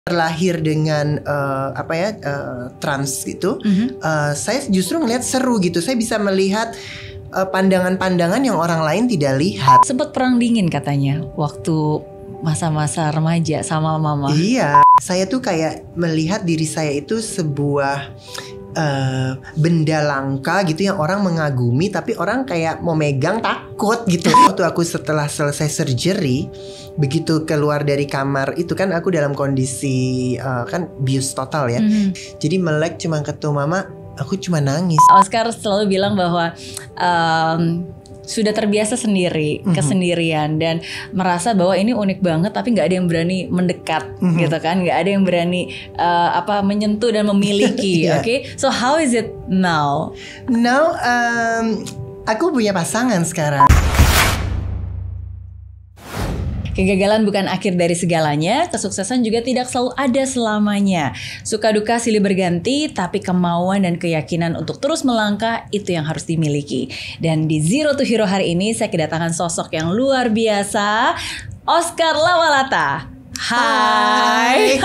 terlahir dengan trans gitu, saya justru ngelihat seru gitu. Saya bisa melihat pandangan-pandangan yang orang lain tidak lihat. Sempat perang dingin katanya waktu masa-masa remaja sama mama. Iya, saya tuh kayak melihat diri saya itu sebuah benda langka gitu yang orang mengagumi, tapi orang kayak mau megang takut gitu. Waktu aku setelah selesai surgery, begitu keluar dari kamar itu kan aku dalam kondisi kan bius total ya. Jadi melek cuma ketemu mama, aku cuma nangis. Oscar selalu bilang bahwa sudah terbiasa sendiri, kesendirian, dan merasa bahwa ini unik banget, tapi nggak ada yang berani mendekat, gitu kan? Nggak ada yang berani menyentuh dan memiliki. Yeah. Okay, so how is it now? Now, aku punya pasangan sekarang. Kegagalan bukan akhir dari segalanya, kesuksesan juga tidak selalu ada selamanya. Suka duka silih berganti, tapi kemauan dan keyakinan untuk terus melangkah itu yang harus dimiliki. Dan di Zero to Hero hari ini saya kedatangan sosok yang luar biasa, Oscar Lawalata. Hai.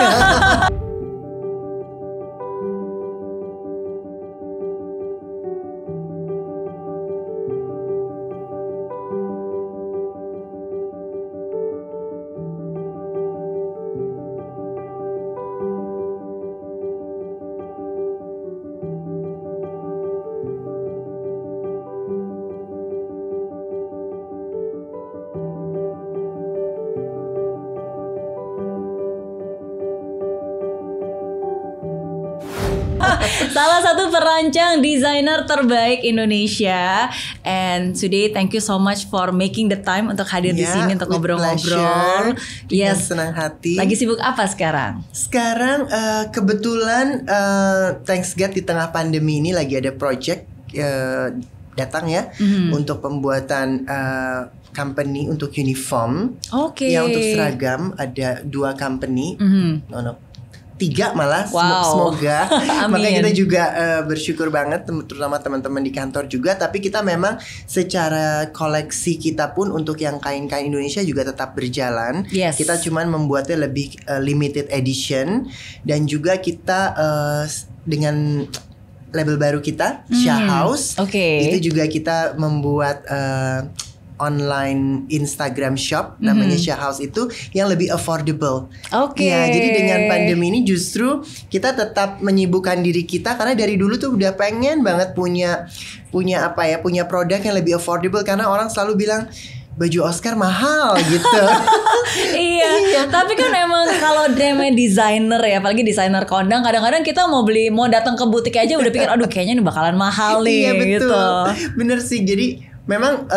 Salah satu perancang desainer terbaik Indonesia. And today thank you so much for making the time untuk hadir di sini untuk ngobrol-ngobrol. Yes, senang hati. Lagi sibuk apa sekarang? Sekarang kebetulan thanks God di tengah pandemi ini lagi ada project datang ya untuk pembuatan company untuk uniform. Oke. Ya, untuk seragam ada 2 company. 3 malah. Wow. Semoga. Amin. Makanya kita juga bersyukur banget, terutama teman-teman di kantor juga. Tapi kita memang secara koleksi kita pun untuk yang kain-kain Indonesia juga tetap berjalan. Yes. Kita cuman membuatnya lebih limited edition. Dan juga kita dengan label baru kita, Shah House. Itu juga kita membuat online Instagram shop namanya Shah House, itu yang lebih affordable. Ya, jadi dengan pandemi ini justru kita tetap menyibukkan diri kita, karena dari dulu tuh udah pengen banget punya produk yang lebih affordable, karena orang selalu bilang baju Oscar mahal gitu. Iya, tapi kan emang kalau namanya desainer ya, apalagi desainer kondang, kadang-kadang kita mau datang ke butik aja udah pikir aduh kayaknya ini bakalan mahal nih. Iya betul, gitu. Bener sih. Jadi memang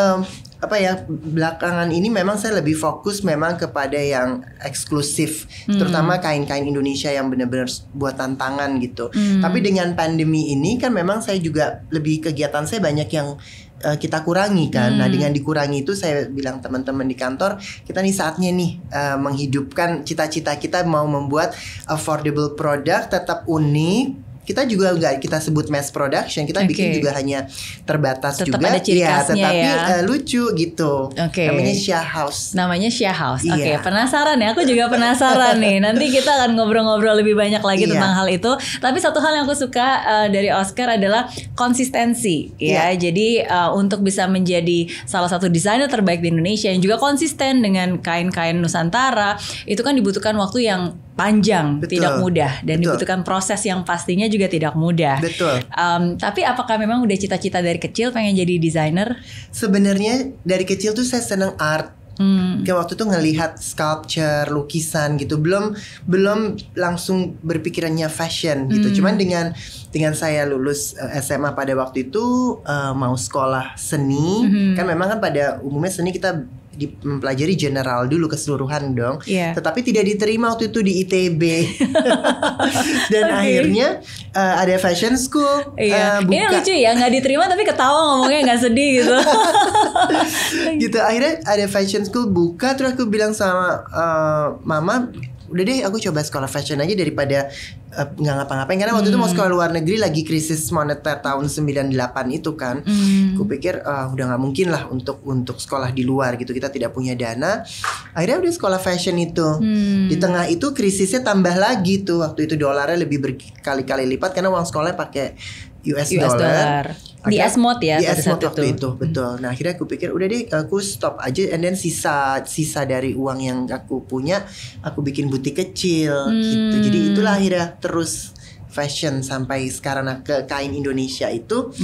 belakangan ini memang saya lebih fokus memang kepada yang eksklusif, terutama kain-kain Indonesia yang benar-benar buatan tangan gitu. Tapi dengan pandemi ini kan memang saya juga lebih, kegiatan saya banyak yang kita kurangi kan. Nah, dengan dikurangi itu saya bilang teman-teman di kantor, kita nih saatnya nih menghidupkan cita-cita kita, mau membuat affordable product tetap unik. Kita juga nggak kita sebut mass production, kita bikin juga hanya terbatas, tetap juga ada ciri khasnya, tetapi lucu gitu. Namanya Shah House. Namanya Shah House. Oke, penasaran ya, aku juga penasaran nih. Nanti kita akan ngobrol-ngobrol lebih banyak lagi tentang hal itu. Tapi satu hal yang aku suka dari Oscar adalah konsistensi ya. Jadi untuk bisa menjadi salah satu desainer terbaik di Indonesia yang juga konsisten dengan kain-kain Nusantara, itu kan dibutuhkan waktu yang panjang, tidak mudah, dan dibutuhkan proses yang pastinya juga tidak mudah. Betul. Tapi apakah memang udah cita-cita dari kecil pengen jadi desainer? Sebenarnya dari kecil tuh saya seneng art. Kayak waktu itu ngelihat sculpture, lukisan gitu, belum langsung berpikirannya fashion gitu. Cuman dengan saya lulus SMA pada waktu itu mau sekolah seni, kan memang kan pada umumnya seni kita mempelajari general dulu keseluruhan dong. Tetapi tidak diterima waktu itu di ITB. Dan akhirnya ada fashion school. Buka. Ini lucu ya, nggak diterima tapi ketawa ngomongnya, nggak sedih gitu. Gitu, akhirnya ada fashion school buka. Terus aku bilang sama mama, udah deh aku coba sekolah fashion aja daripada nggak ngapa-ngapain. Karena waktu itu mau sekolah luar negeri lagi krisis moneter tahun 98 itu kan. Aku pikir udah nggak mungkin lah untuk sekolah di luar gitu, kita tidak punya dana. Akhirnya udah sekolah fashion itu. Di tengah itu krisisnya tambah lagi tuh, waktu itu dolarnya lebih berkali-kali lipat karena uang sekolahnya pakai US dollar. Di S-Mod ya, di S-Mod waktu itu betul. Nah akhirnya aku pikir udah deh aku stop aja, and then sisa dari uang yang aku punya aku bikin butik kecil gitu. Jadi itulah akhirnya terus fashion sampai sekarang. Nah ke kain Indonesia itu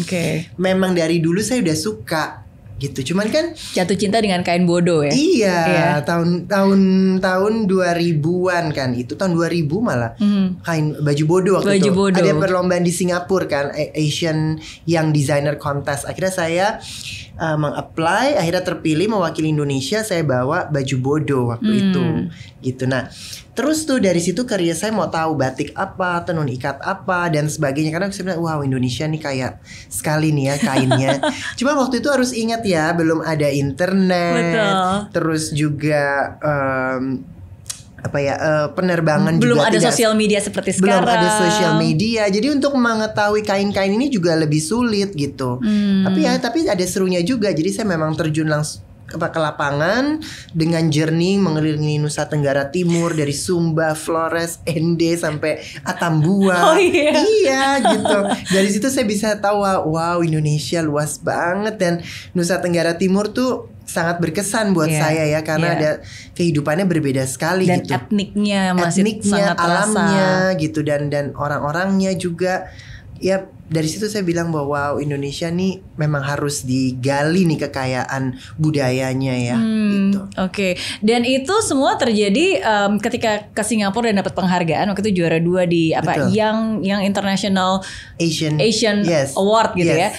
memang dari dulu saya udah suka gitu. Cuman kan jatuh cinta dengan kain bodo ya. Iya, tahun 2000-an kan. Itu tahun 2000 malah. Kain baju bodo waktu itu. Ada perlombaan di Singapura kan, Asian Young Designer Contest. Akhirnya saya meng-apply, akhirnya terpilih mewakili Indonesia. Saya bawa baju bodo waktu itu. Gitu. Nah, terus tuh dari situ karir saya mau tahu batik apa, tenun ikat apa dan sebagainya. Karena saya bilang wow, Indonesia nih kayak sekali nih ya kainnya. Cuma waktu itu harus ingat ya, belum ada internet. Betul. Terus juga penerbangan belum juga ada sosial media seperti sekarang. Belum ada sosial media. Jadi untuk mengetahui kain-kain ini juga lebih sulit gitu. Tapi ada serunya juga. Jadi saya memang terjun langsung ke lapangan dengan journey mengelilingi Nusa Tenggara Timur dari Sumba, Flores, Ende sampai Atambua. Iya gitu. Dari situ saya bisa tahu wow Indonesia luas banget, dan Nusa Tenggara Timur tuh sangat berkesan buat saya ya, karena ada kehidupannya berbeda sekali dan gitu. Etniknya sangat alamnya terasa gitu, dan orang-orangnya juga. Ya dari situ saya bilang bahwa wow, Indonesia nih memang harus digali nih kekayaan budayanya ya gitu. Oke. Dan itu semua terjadi ketika ke Singapura dan dapat penghargaan. Waktu itu juara 2 di Young International Asian Award gitu ya.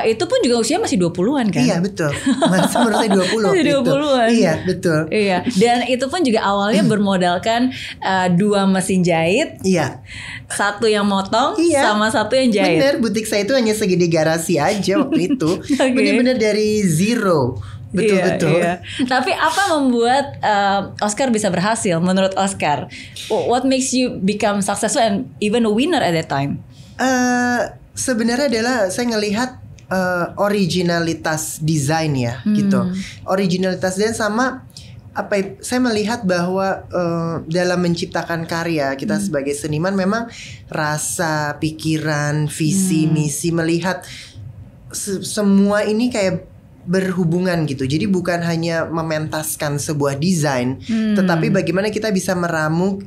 Itu pun juga usia masih 20-an kan? Iya betul. Menurut saya 20 masih 20-an. Iya betul. Iya. Dan itu pun juga awalnya bermodalkan 2 mesin jahit. Iya. Satu yang motong sama satu yang jahit. Bener, butik saya itu hanya segede garasi aja waktu itu. Bener-bener dari zero. Betul-betul. Iya. Tapi apa membuat Oscar bisa berhasil menurut Oscar? What makes you become successful and even a winner at that time? Sebenarnya adalah saya ngelihat originalitas desain ya gitu. Originalitas desain sama saya melihat bahwa dalam menciptakan karya kita sebagai seniman memang rasa, pikiran, visi, misi, melihat semua ini kayak berhubungan gitu. Jadi bukan hanya mementaskan sebuah desain, tetapi bagaimana kita bisa meramu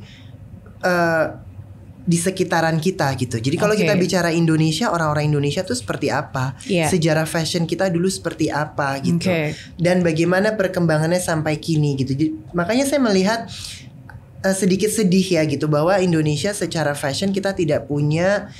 di sekitaran kita gitu. Jadi kalau kita bicara Indonesia, orang-orang Indonesia tuh seperti apa, sejarah fashion kita dulu seperti apa gitu, dan bagaimana perkembangannya sampai kini gitu. Jadi, makanya saya melihat sedikit sedih ya gitu, bahwa Indonesia secara fashion kita tidak punya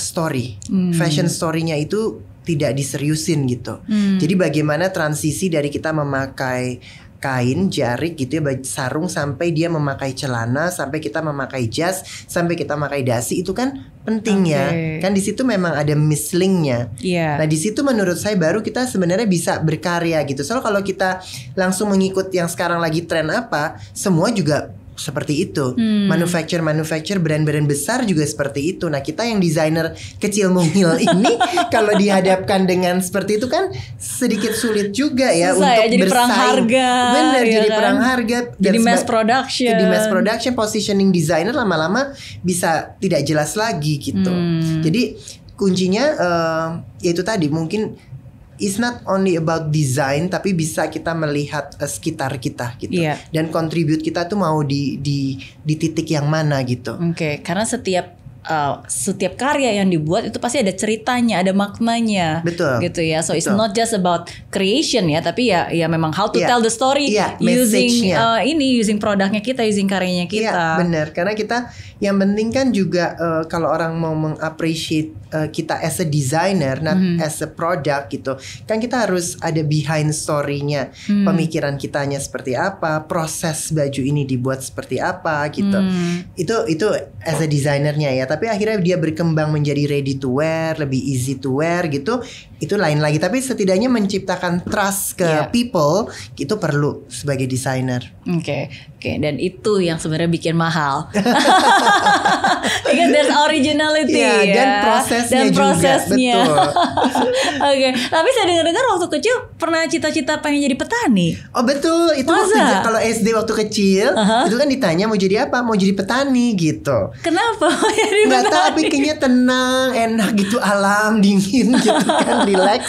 story, fashion story-nya itu tidak diseriusin gitu. Jadi bagaimana transisi dari kita memakai kain, jarik gitu ya, sarung, sampai dia memakai celana, sampai kita memakai jas, sampai kita memakai dasi, itu kan penting ya. Kan di situ memang ada mislingnya. Nah di situ menurut saya baru kita sebenarnya bisa berkarya gitu. Soalnya kalau kita langsung mengikut yang sekarang lagi tren apa, semua juga seperti itu. Manufacture brand-brand besar juga seperti itu. Nah kita yang desainer kecil mungil ini kalau dihadapkan dengan seperti itu kan sedikit sulit juga ya. Susah untuk jadi bersaing. Perang harga. Bener, jadi kan? Perang harga. Jadi mass production. Jadi mass production, positioning designer lama-lama bisa tidak jelas lagi gitu. Jadi kuncinya yaitu tadi, mungkin it's not only about design, tapi bisa kita melihat sekitar kita gitu. Dan contribute kita tuh mau di titik yang mana gitu. Karena setiap karya yang dibuat itu pasti ada ceritanya, ada maknanya. Betul. Gitu ya. So it's not just about creation ya, tapi ya memang how to tell the story using produknya kita, using karyanya kita. Benar. Karena kita yang penting kan juga kalau orang mau mengappreciate kita as a designer, not as a product gitu, kan kita harus ada behind story-nya, pemikiran kitanya seperti apa, proses baju ini dibuat seperti apa gitu. Itu as a designernya ya. Tapi akhirnya dia berkembang menjadi ready to wear, lebih easy to wear gitu. itu lain lagi. Tapi setidaknya menciptakan trust ke people itu perlu sebagai desainer. Oke. Dan itu yang sebenarnya bikin mahal. Because there's originality dan prosesnya juga. Betul. Oke. Tapi saya dengar waktu kecil pernah cita-cita pengen jadi petani. Oh betul, itu kalau SD waktu kecil itu kan ditanya mau jadi apa? Mau jadi petani gitu. Kenapa? Nggak tahu, tapi kayaknya tenang, enak gitu, alam dingin gitu kan, relax.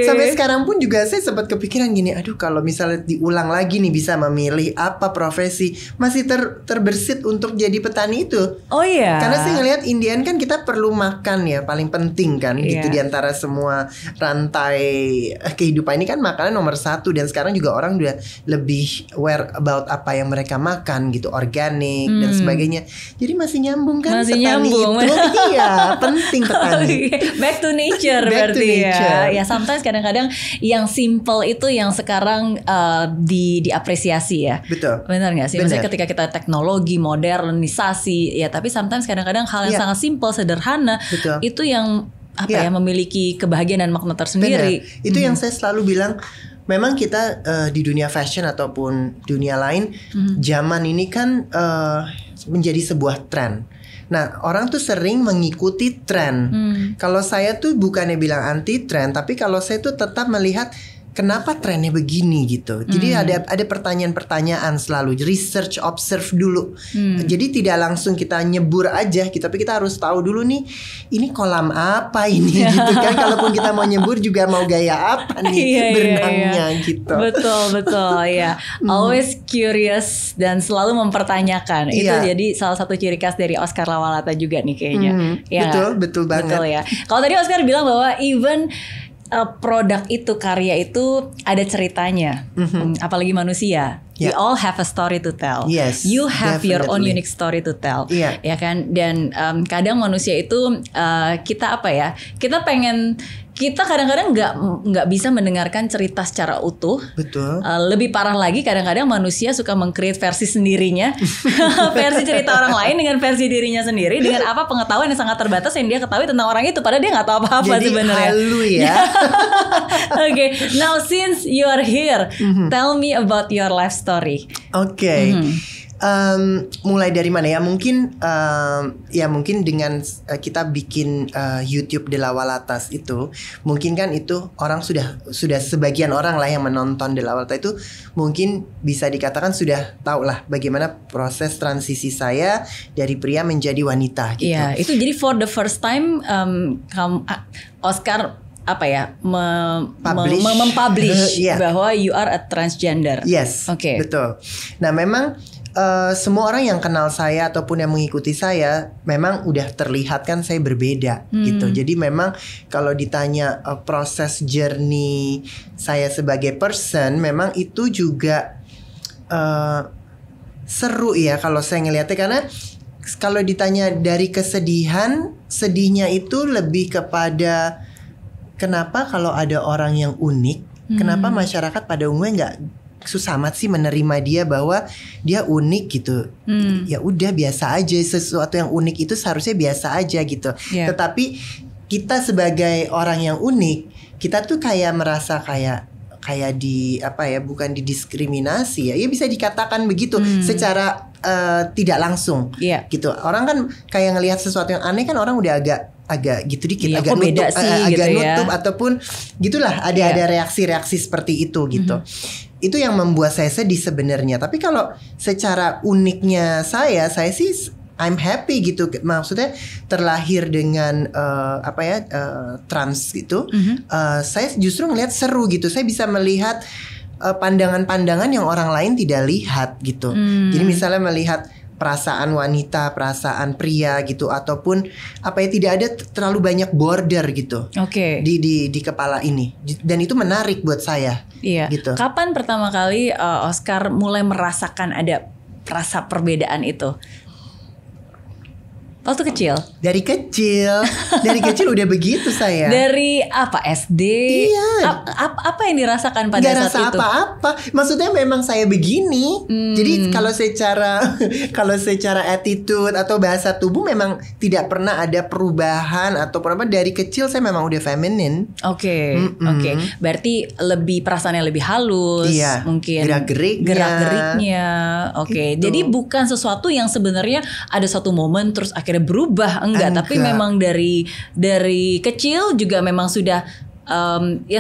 Sampai sekarang pun juga saya sempat kepikiran gini, aduh kalau misalnya diulang lagi nih bisa memilih apa profesi, masih terbersit untuk jadi petani itu. Oh iya. Karena saya ngelihat Indian kan kita perlu makan ya, paling penting kan gitu diantara semua rantai kehidupan ini kan makanan nomor 1. Dan sekarang juga orang udah lebih aware about apa yang mereka makan gitu, organik dan sebagainya. Jadi masih nyambung kan, masih petani nyambung. itu iya penting petani. Back to nature berarti ya. Ya sometimes kadang-kadang yang simple itu yang sekarang diapresiasi ya. Betul. Benar nggak sih? Maksudnya ketika kita teknologi, modernisasi ya, tapi sometimes kadang-kadang hal yang sangat simple, sederhana itu yang memiliki kebahagiaan dan makna tersendiri. Benar. Itu yang saya selalu bilang. Memang kita di dunia fashion ataupun dunia lain, zaman ini kan menjadi sebuah tren. Nah, orang tuh sering mengikuti tren. Kalau saya tuh bukannya bilang anti tren, tapi kalau saya tuh tetap melihat kenapa trennya begini gitu. Jadi ada pertanyaan-pertanyaan selalu, research, observe dulu. Jadi tidak langsung kita nyebur aja gitu, tapi kita harus tahu dulu nih, ini kolam apa ini gitu kan. Kalaupun kita mau nyebur juga mau gaya apa nih berenangnya gitu. Betul ya. Always curious dan selalu mempertanyakan. Itu jadi salah satu ciri khas dari Oscar Lawalata juga nih kayaknya. Betul banget. Betul ya. Kalau tadi Oscar bilang bahwa even produk itu, karya itu ada ceritanya, apalagi manusia. We all have a story to tell. Yes, you have definitely. your own unique story to tell. Ya kan. Dan kadang manusia itu kita kita kadang-kadang nggak bisa mendengarkan cerita secara utuh. Betul. Lebih parah lagi kadang-kadang manusia suka meng-create versi sendirinya, versi cerita orang lain dengan versi dirinya sendiri, dengan apa pengetahuan yang sangat terbatas yang dia ketahui tentang orang itu, padahal dia nggak tahu apa-apa sebenarnya. Jadi halu ya. Okay, now since you are here, tell me about your life story. Okay. Mulai dari mana ya? Mungkin mungkin dengan kita bikin YouTube Delawalatas itu, mungkin kan itu orang sudah sebagian orang lah yang menonton Delawalata itu mungkin bisa dikatakan sudah tahu lah bagaimana proses transisi saya dari pria menjadi wanita gitu. Iya, itu jadi for the first time Oscar mempublish bahwa you are a transgender. Yes, betul. Nah memang semua orang yang kenal saya ataupun yang mengikuti saya memang udah terlihat kan saya berbeda gitu. Jadi memang kalau ditanya proses journey saya sebagai person, memang itu juga seru ya kalau saya ngelihatnya. Karena kalau ditanya dari kesedihan, sedihnya itu lebih kepada kenapa kalau ada orang yang unik, kenapa masyarakat pada umumnya nggak susah amat sih menerima dia bahwa dia unik gitu. Ya udah biasa aja, sesuatu yang unik itu seharusnya biasa aja gitu. Tetapi kita sebagai orang yang unik, kita tuh kayak merasa kayak bukan didiskriminasi ya bisa dikatakan begitu secara tidak langsung gitu. Orang kan kayak ngelihat sesuatu yang aneh kan orang udah agak gitu dikit, agak nutup, nutup ataupun gitulah ada reaksi-reaksi seperti itu gitu. Itu yang membuat saya sedih sebenarnya. Tapi kalau secara uniknya saya sih I'm happy gitu. Maksudnya terlahir dengan trans gitu. Saya justru ngelihat seru gitu. Saya bisa melihat pandangan-pandangan yang orang lain tidak lihat gitu. Jadi misalnya melihat perasaan wanita, perasaan pria gitu, ataupun tidak ada terlalu banyak border gitu. Di kepala ini. Dan itu menarik buat saya. Gitu. Kapan pertama kali Oscar mulai merasakan ada rasa perbedaan itu? Waktu kecil? Dari kecil udah begitu saya. Dari apa, SD? Iya. Apa yang dirasakan pada Gak saat rasa itu? apa-apa. Maksudnya memang saya begini. Jadi kalau secara attitude atau bahasa tubuh memang tidak pernah ada perubahan atau apa. Dari kecil saya memang udah feminin. Oke. Berarti perasaannya lebih halus. Iya. Mungkin gerak-geriknya. Oke. Gitu. Jadi bukan sesuatu yang sebenarnya ada satu momen terus akhirnya berubah, enggak. Tapi memang dari kecil juga memang sudah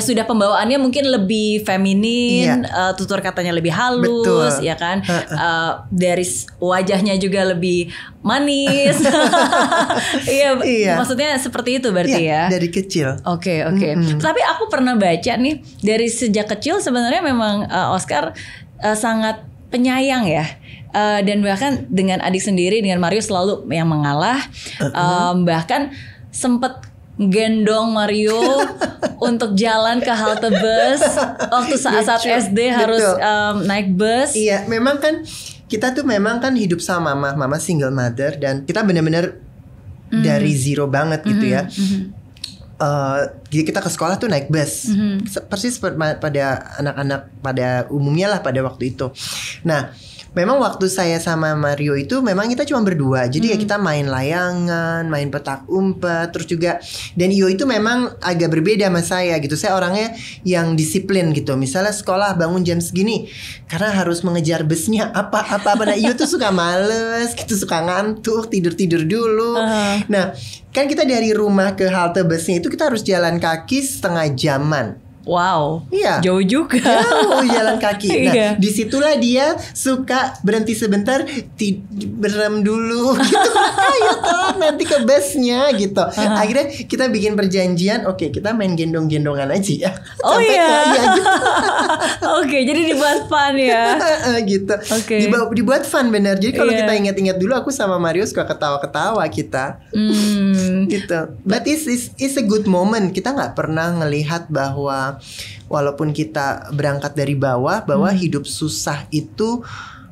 sudah pembawaannya mungkin lebih feminin, tutur katanya lebih halus. Betul. Ya kan. Dari wajahnya juga lebih manis. Iya. Maksudnya seperti itu berarti ya. Dari kecil. Oke. Tapi aku pernah baca nih, dari sejak kecil sebenarnya memang Oscar sangat penyayang ya. Dan bahkan dengan adik sendiri, dengan Mario selalu yang mengalah. Bahkan sempet gendong Mario untuk jalan ke halte bus waktu saat SD harus naik bus. Iya, memang kan kita tuh memang kan hidup sama mama single mother, dan kita benar-benar dari zero banget gitu ya. Jadi kita ke sekolah tuh naik bus, persis pada anak-anak pada umumnya lah pada waktu itu. Nah, memang waktu saya sama Mario itu memang kita cuma berdua. Jadi ya kita main layangan, main petak umpet, terus juga, dan Iyo itu memang agak berbeda sama saya gitu. Saya orangnya yang disiplin gitu. Misalnya sekolah bangun jam segini karena harus mengejar busnya apa. Nah, Iyo tuh suka males gitu, suka ngantuk, tidur dulu. Nah, kan kita dari rumah ke halte busnya itu kita harus jalan kaki setengah jaman. Wow, iya. Jauh juga. Jauh jalan kaki. Nah, iya. Disitulah dia suka berhenti sebentar, berem dulu gitu. Ayo telat nanti ke busnya gitu. Akhirnya kita bikin perjanjian, oke, kita main gendong-gendongan aja ya. Oh iya. Gitu. Oke, jadi dibuat fun ya. Gitu. Okay. Dibuat fun bener. Jadi kalau kita ingat-ingat dulu, aku sama Mario suka ketawa-ketawa kita. Gitu. But it's a good moment. Kita nggak pernah ngelihat bahwa walaupun kita berangkat dari bawah, bahwa hidup susah itu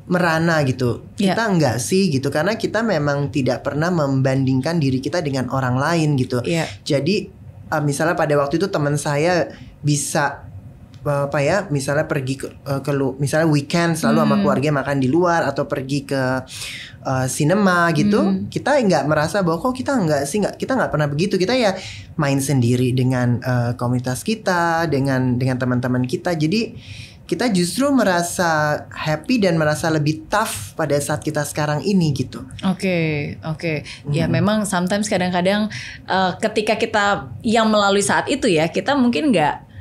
merana gitu. Kita enggak sih gitu, karena kita memang tidak pernah membandingkan diri kita dengan orang lain gitu. Jadi misalnya pada waktu itu teman saya bisa misalnya pergi ke misalnya weekend selalu sama keluarga makan di luar atau pergi ke cinema gitu. Kita nggak merasa bahwa kok kita nggak pernah begitu. Kita ya main sendiri dengan komunitas kita, dengan teman-teman kita. Jadi kita justru merasa happy dan merasa lebih tough pada saat kita sekarang ini gitu. Oke. Ya memang sometimes kadang-kadang ketika kita yang melalui saat itu ya, kita mungkin nggak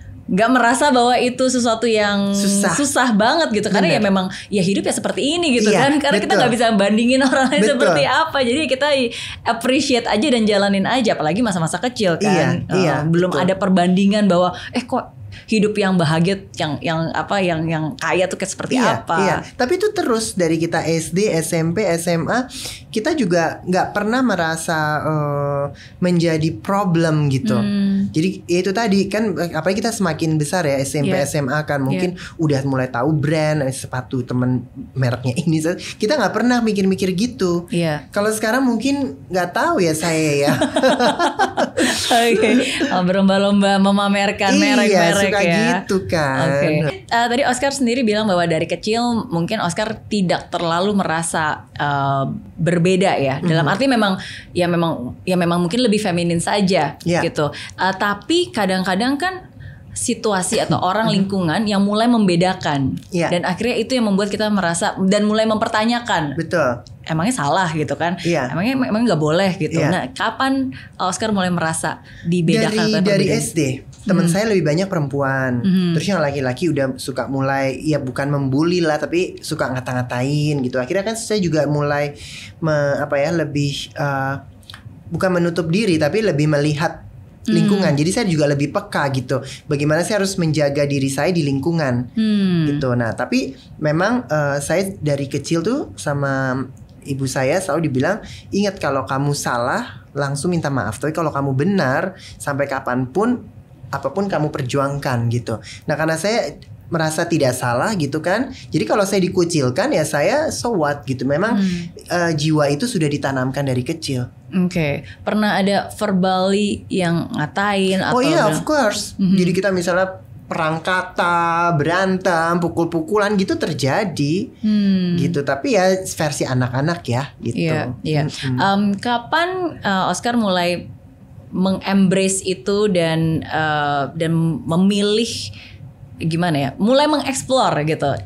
merasa bahwa itu sesuatu yang susah banget gitu. Karena ya memang ya hidup ya seperti ini gitu kan. Karena kita nggak bisa bandingin orang lain seperti apa. Jadi kita appreciate aja dan jalanin aja. Apalagi masa-masa kecil kan. Belum ada perbandingan bahwa kok hidup yang bahagia, yang kaya tuh kayak seperti apa. Iya. Tapi itu terus dari kita SD, SMP, SMA, kita juga nggak pernah merasa menjadi problem gitu. Jadi ya itu tadi kan, apalagi kita semakin besar ya, SMP, SMA kan mungkin udah mulai tahu brand sepatu temen mereknya ini. Kita nggak pernah mikir-mikir gitu. Kalau sekarang mungkin nggak tahu ya saya ya. Berlomba-lomba memamerkan merek-merek suka gitu kan. Tadi Oscar sendiri bilang bahwa dari kecil mungkin Oscar tidak terlalu merasa berbeda ya. Dalam arti memang mungkin lebih feminin saja gitu. Tapi kadang-kadang kan situasi atau orang lingkungan yang mulai membedakan. Dan akhirnya itu yang membuat kita merasa dan mulai mempertanyakan. Betul. Emangnya salah gitu kan? Emangnya nggak boleh gitu. Nah, kapan Oscar mulai merasa dibedakan? Dari SD. Teman saya lebih banyak perempuan. Terus yang laki-laki udah suka mulai, ya bukan membuli lah, tapi suka ngata-ngatain gitu. Akhirnya kan saya juga mulai lebih bukan menutup diri, tapi lebih melihat lingkungan. Jadi saya juga lebih peka gitu. Bagaimana saya harus menjaga diri saya di lingkungan gitu. Nah, tapi memang saya dari kecil tuh sama ibu saya selalu dibilang, ingat kalau kamu salah langsung minta maaf. Tapi kalau kamu benar, sampai kapanpun apapun kamu perjuangkan gitu. Nah, karena saya merasa tidak salah gitu kan. Jadi kalau saya dikucilkan ya saya so what gitu. Memang jiwa itu sudah ditanamkan dari kecil. Oke. Pernah ada verbally yang ngatain atau? Oh iya, of course. Jadi kita misalnya perang kata, berantem, pukul-pukulan gitu terjadi, gitu. Tapi ya versi anak-anak ya, gitu. Iya. Kapan Oscar mulai mengembrace itu dan memilih gimana ya? Mulai mengeksplor gitu.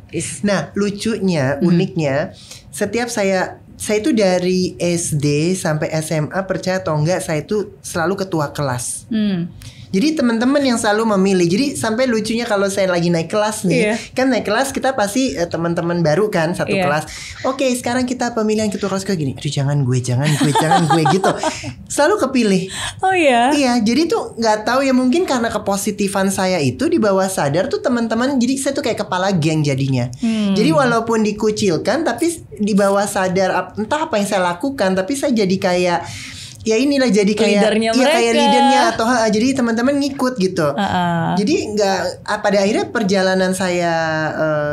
Nah, lucunya, uniknya, setiap saya itu dari SD sampai SMA, percaya atau enggak, saya itu selalu ketua kelas. Jadi teman-teman yang selalu memilih. Jadi sampai lucunya kalau saya lagi naik kelas nih, kan naik kelas kita pasti teman-teman baru kan satu kelas. Oke, sekarang kita pemilihan ketua kelas kayak gini. Aduh, jangan gue gitu. Selalu kepilih. Oh iya. Iya, jadi tuh nggak tahu ya, mungkin karena kepositifan saya itu di bawah sadar tuh teman-teman. Jadi saya tuh kayak kepala geng jadinya. Jadi walaupun dikucilkan, tapi di bawah sadar entah apa yang saya lakukan, tapi saya jadi kayak ya inilah, jadi kayak leadernya kayak leadernya atau jadi teman-teman ngikut gitu. Jadi nggak, pada akhirnya perjalanan saya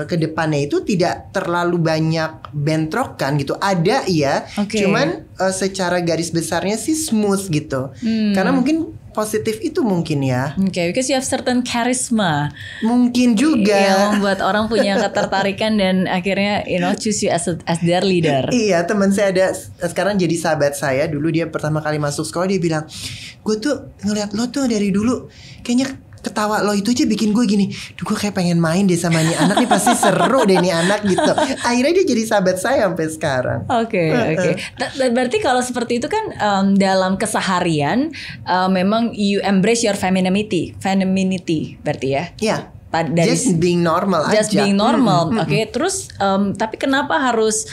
ke depannya itu tidak terlalu banyak bentrokan gitu. Ada ya, cuman secara garis besarnya sih smooth gitu. Karena mungkin positif itu mungkin ya. Because you have certain charisma. Mungkin juga yang membuat orang punya ketertarikan dan akhirnya choose you as their leader. Iya, teman saya ada sekarang jadi sahabat saya. Dulu dia pertama kali masuk sekolah dia bilang, gue tuh ngeliat lo tuh dari dulu kayaknya ketawa lo itu aja bikin gue gini. Duh, gue kayak pengen main deh sama nih anak nih, pasti seru deh nih anak gitu. Akhirnya dia jadi sahabat saya sampai sekarang. Oke. Berarti kalau seperti itu kan dalam keseharian memang you embrace your femininity berarti ya? Iya. Just being normal aja. Just being normal. Oke. Terus tapi kenapa harus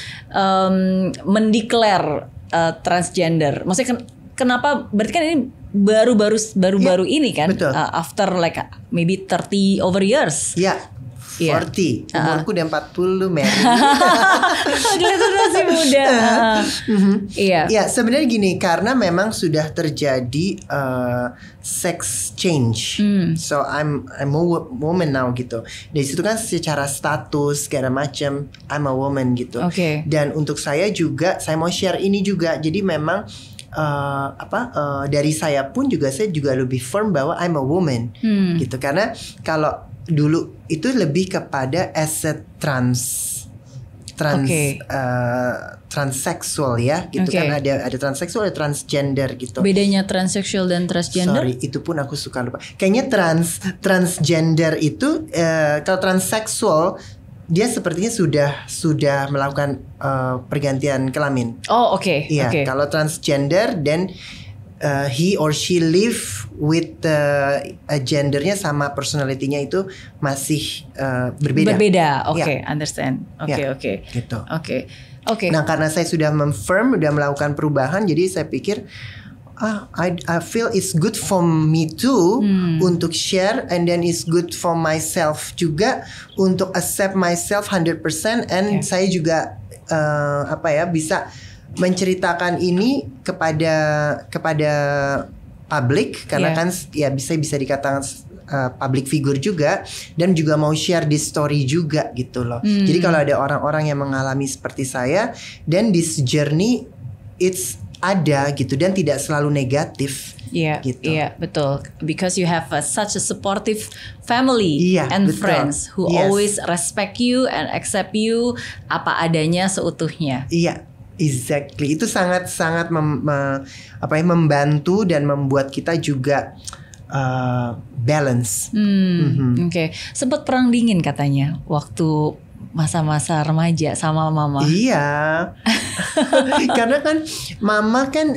mendeclare transgender? Maksudnya kenapa? Berarti kan ini baru-baru ini kan, after like maybe 30 over years. Ya, 40. Umurku udah 40, Mary. Kelihatan masih muda. Iya, sebenarnya gini, karena memang sudah terjadi sex change. So I'm a woman now gitu. Dari situ kan secara status segala macam, I'm a woman gitu. Dan untuk saya juga, saya mau share ini juga. Jadi memang dari saya pun juga, saya juga lebih firm bahwa I'm a woman gitu. Karena kalau dulu itu lebih kepada as a transseksual ya gitu kan, ada transseksual, ada transgender gitu. Bedanya transseksual dan transgender? Sorry, itu pun aku suka lupa. Kayaknya transgender itu kalau transseksual dia sepertinya sudah melakukan pergantian kelamin. Oh, oke. Iya, kalau transgender then he or she live with gendernya sama personality-nya itu masih berbeda. Understand. Oke. Gitu. Oke. Nah, karena saya sudah udah melakukan perubahan, jadi saya pikir I feel it's good for me too untuk share, and then it's good for myself juga untuk accept myself 100%, and saya juga bisa menceritakan ini kepada publik, karena kan ya bisa dikatakan public figure juga, dan juga mau share this story juga gitu loh. Jadi kalau ada orang-orang yang mengalami seperti saya, then this journey it's ada gitu, dan tidak selalu negatif. Iya, betul. Because you have such a supportive family and friends who always respect you and accept you apa adanya seutuhnya. Iya, exactly. Itu sangat-sangat membantu dan membuat kita juga balance. Oke. Sempat perang dingin katanya waktu masa-masa remaja sama mama. Iya. Karena kan mama kan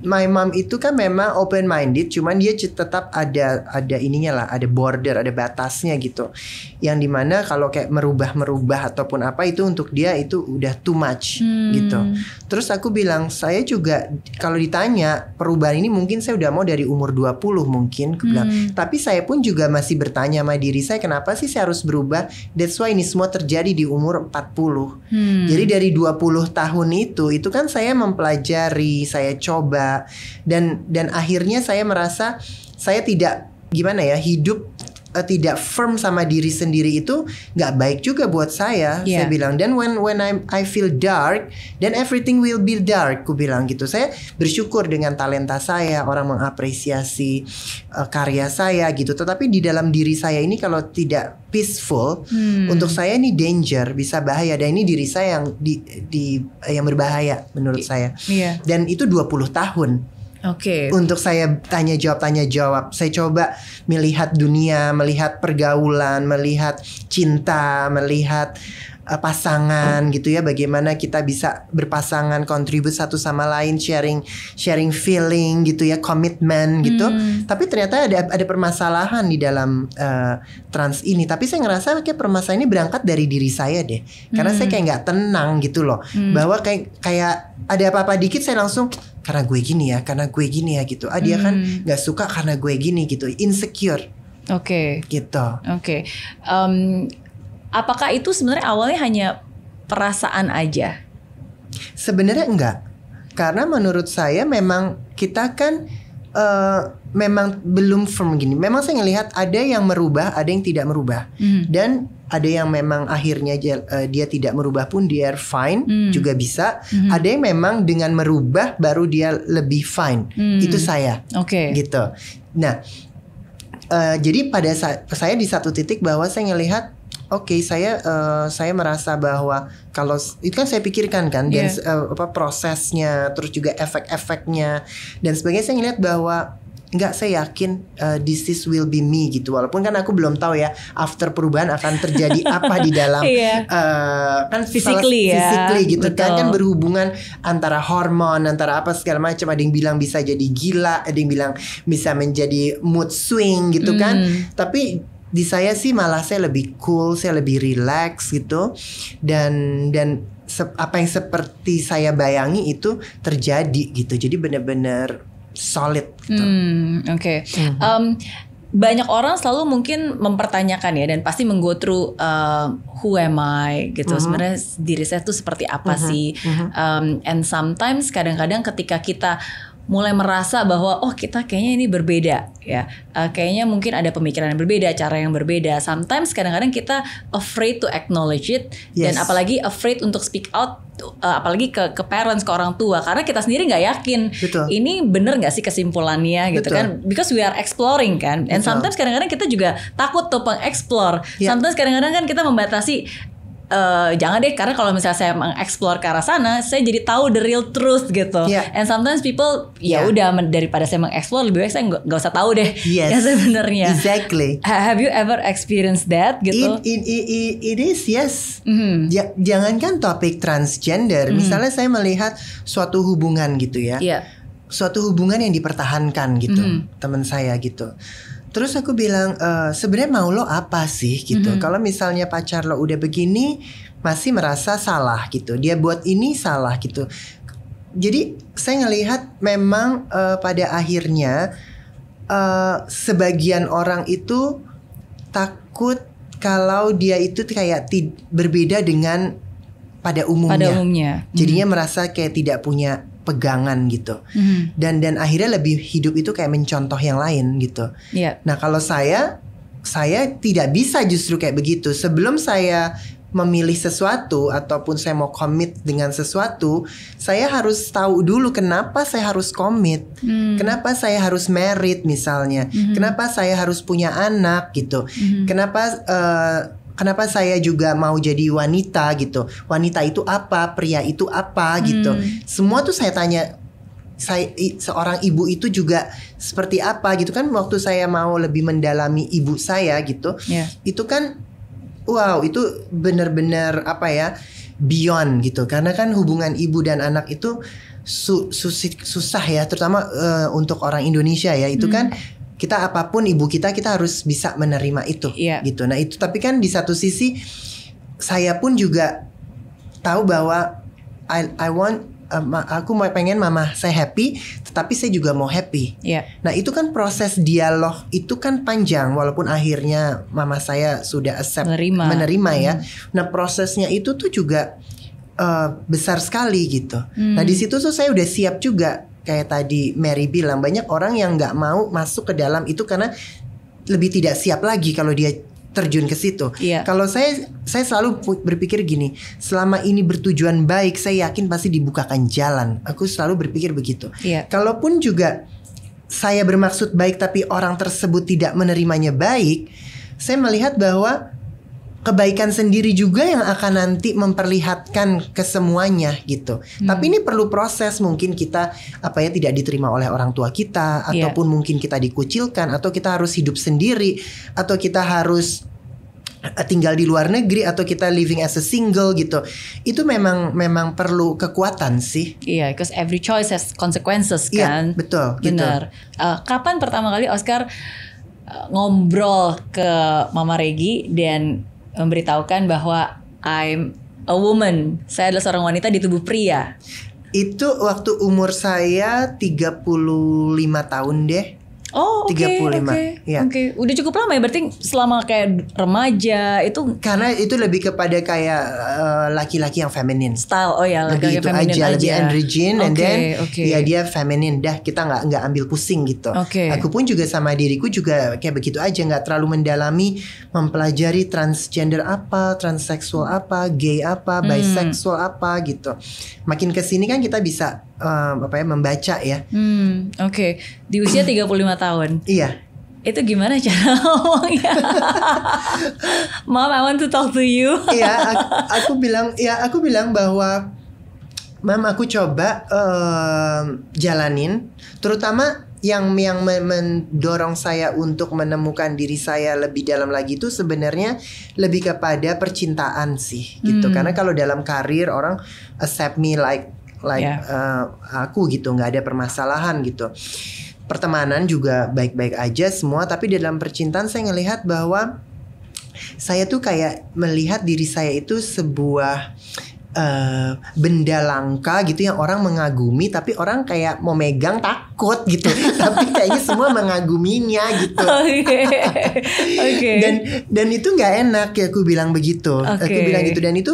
my mom itu kan memang open minded, cuman dia tetap ada ininya lah, ada border, ada batasnya gitu. Yang dimana kalau kayak merubah ataupun apa itu untuk dia itu udah too much gitu. Terus aku bilang, saya juga kalau ditanya perubahan ini mungkin saya udah mau dari umur 20 mungkin, aku bilang. Tapi saya pun juga masih bertanya sama diri saya, kenapa sih saya harus berubah? That's why ini semua terjadi di umur 40. Jadi dari 20 tahun itu kan saya mempelajari, saya coba, dan akhirnya saya merasa saya tidak hidup tidak firm sama diri sendiri itu nggak baik juga buat saya. Saya bilang, dan when I feel dark, then everything will be dark. Ku bilang gitu. Saya bersyukur dengan talenta saya, orang mengapresiasi karya saya gitu. Tetapi di dalam diri saya ini kalau tidak peaceful, untuk saya ini danger, bisa bahaya. Dan ini diri saya yang yang berbahaya menurut saya. Dan itu 20 tahun. Untuk saya tanya jawab. Saya coba melihat dunia, melihat pergaulan, melihat cinta, melihat pasangan gitu ya. Bagaimana kita bisa berpasangan, kontribut satu sama lain, sharing feeling gitu ya, komitmen gitu. Tapi ternyata ada permasalahan di dalam trans ini. Tapi saya ngerasa kayak permasalahan ini berangkat dari diri saya deh. Karena saya kayak nggak tenang gitu loh. Bahwa kayak ada apa-apa dikit saya langsung karena gue gini ya gitu. Dia kan nggak suka karena gue gini gitu, insecure. Gitu. Apakah itu sebenarnya awalnya hanya perasaan aja? Sebenarnya enggak, karena menurut saya memang kita kan memang belum firm gini. Memang saya ngelihat ada yang merubah, ada yang tidak merubah, dan ada yang memang akhirnya dia tidak merubah pun dia fine juga bisa. Ada yang memang dengan merubah baru dia lebih fine. Itu saya. Gitu. Nah, jadi pada saya di satu titik bahwa saya ngelihat saya merasa bahwa kalau itu kan saya pikirkan kan dan prosesnya, terus juga efek-efeknya dan sebagainya. Saya ngelihat bahwa enggak, saya yakin this will be me gitu. Walaupun kan aku belum tahu ya after perubahan akan terjadi apa di dalam kan physically gitu. Kan berhubungan antara hormon, antara apa segala macam. Ada yang bilang bisa jadi gila, ada yang bilang bisa menjadi mood swing gitu kan. Tapi di saya sih malah saya lebih cool, saya lebih relax gitu. Dan apa yang seperti saya bayangi itu terjadi gitu. Jadi benar-benar solid gitu. Banyak orang selalu mungkin mempertanyakan ya, dan pasti menggo through who am I gitu. Sebenarnya diri saya tuh seperti apa sih? And sometimes kadang-kadang ketika kita mulai merasa bahwa kita kayaknya ini berbeda ya, kayaknya mungkin ada pemikiran yang berbeda, cara yang berbeda. Sometimes kadang-kadang kita afraid to acknowledge it, dan apalagi afraid untuk speak out, apalagi ke parents, ke orang tua, karena kita sendiri nggak yakin ini bener nggak sih kesimpulannya gitu kan, because we are exploring kan. And sometimes kadang-kadang kita juga takut tuh mengeksplor. Sometimes kadang-kadang kan kita membatasi. Jangan deh, karena kalau misalnya saya mengeksplor ke arah sana, saya jadi tahu the real truth gitu. And sometimes people udah daripada saya mengeksplor, lebih baik saya nggak usah tahu deh. Ya sebenarnya. Exactly. Have you ever experienced that gitu? It is, yes. Jangankan topik transgender, misalnya saya melihat suatu hubungan gitu ya, suatu hubungan yang dipertahankan gitu, teman saya gitu. Terus aku bilang, sebenarnya mau lo apa sih gitu? Kalau misalnya pacar lo udah begini, masih merasa salah gitu. Dia buat ini salah gitu. Jadi saya ngelihat memang pada akhirnya sebagian orang itu takut kalau dia itu kayak berbeda dengan pada umumnya. Jadinya merasa kayak tidak punya pegangan gitu. Dan akhirnya lebih hidup itu kayak mencontoh yang lain gitu. Nah, kalau saya tidak bisa justru kayak begitu. Sebelum saya memilih sesuatu ataupun saya mau komit dengan sesuatu, saya harus tahu dulu kenapa saya harus komit. Kenapa saya harus married misalnya. Kenapa saya harus punya anak gitu. Kenapa saya juga mau jadi wanita gitu. Wanita itu apa, pria itu apa gitu. Semua tuh saya tanya. Seorang ibu itu juga seperti apa gitu kan. Waktu saya mau lebih mendalami ibu saya gitu, itu kan wow, itu benar-benar apa ya, beyond gitu. Karena kan hubungan ibu dan anak itu susah ya, terutama untuk orang Indonesia ya. Itu kan kita apapun ibu kita harus bisa menerima itu gitu. Nah itu, tapi kan di satu sisi saya pun juga tahu bahwa I want aku pengen mama saya happy, tetapi saya juga mau happy. Nah itu kan proses dialog itu kan panjang, walaupun akhirnya mama saya sudah menerima ya. Nah prosesnya itu tuh juga besar sekali gitu. Nah di situ tuh saya udah siap juga. Kayak tadi Mary bilang, banyak orang yang nggak mau masuk ke dalam itu karena lebih tidak siap lagi kalau dia terjun ke situ. Kalau saya selalu berpikir gini, selama ini bertujuan baik, saya yakin pasti dibukakan jalan. Aku selalu berpikir begitu. Kalaupun juga saya bermaksud baik tapi orang tersebut tidak menerimanya baik, saya melihat bahwa kebaikan sendiri juga yang akan nanti memperlihatkan ke semuanya gitu. Tapi ini perlu proses, mungkin kita tidak diterima oleh orang tua kita, ataupun mungkin kita dikucilkan, atau kita harus hidup sendiri, atau kita harus tinggal di luar negeri, atau kita living as a single gitu. Itu memang perlu kekuatan sih. Because every choice has consequences kan. Betul. Benar. Gitu. Kapan pertama kali Oscar ngobrol ke Mama Regi dan memberitahukan bahwa I'm a woman, saya adalah seorang wanita di tubuh pria? Itu waktu umur saya 35 tahun deh. Oh, oke. 35. Oke. Udah cukup lama ya, berarti selama kayak remaja itu. Karena itu lebih kepada kayak laki-laki yang feminin. Style, lebih itu aja, lebih androgen, and then ya dia feminin. Dah kita nggak ambil pusing gitu. Aku pun juga sama diriku juga kayak begitu aja, nggak terlalu mendalami mempelajari transgender apa, transseksual apa, gay apa, bisexual apa gitu. Makin kesini kan kita bisa membaca ya. Di usia 35 tahun. Iya. Itu gimana cara ngomongnya? Mom, I want to talk to you. Iya, aku bilang bahwa Mam, aku coba jalanin, terutama yang mendorong saya untuk menemukan diri saya lebih dalam lagi itu sebenarnya lebih kepada percintaan sih gitu. Karena kalau dalam karir orang accept me like aku gitu, nggak ada permasalahan gitu. Pertemanan juga baik-baik aja semua, tapi dalam percintaan saya ngelihat bahwa saya tuh kayak melihat diri saya itu sebuah benda langka gitu yang orang mengagumi, tapi orang kayak mau megang takut gitu. Tapi kayaknya semua mengaguminya gitu. Dan itu nggak enak ya, aku bilang begitu. Aku bilang gitu, dan itu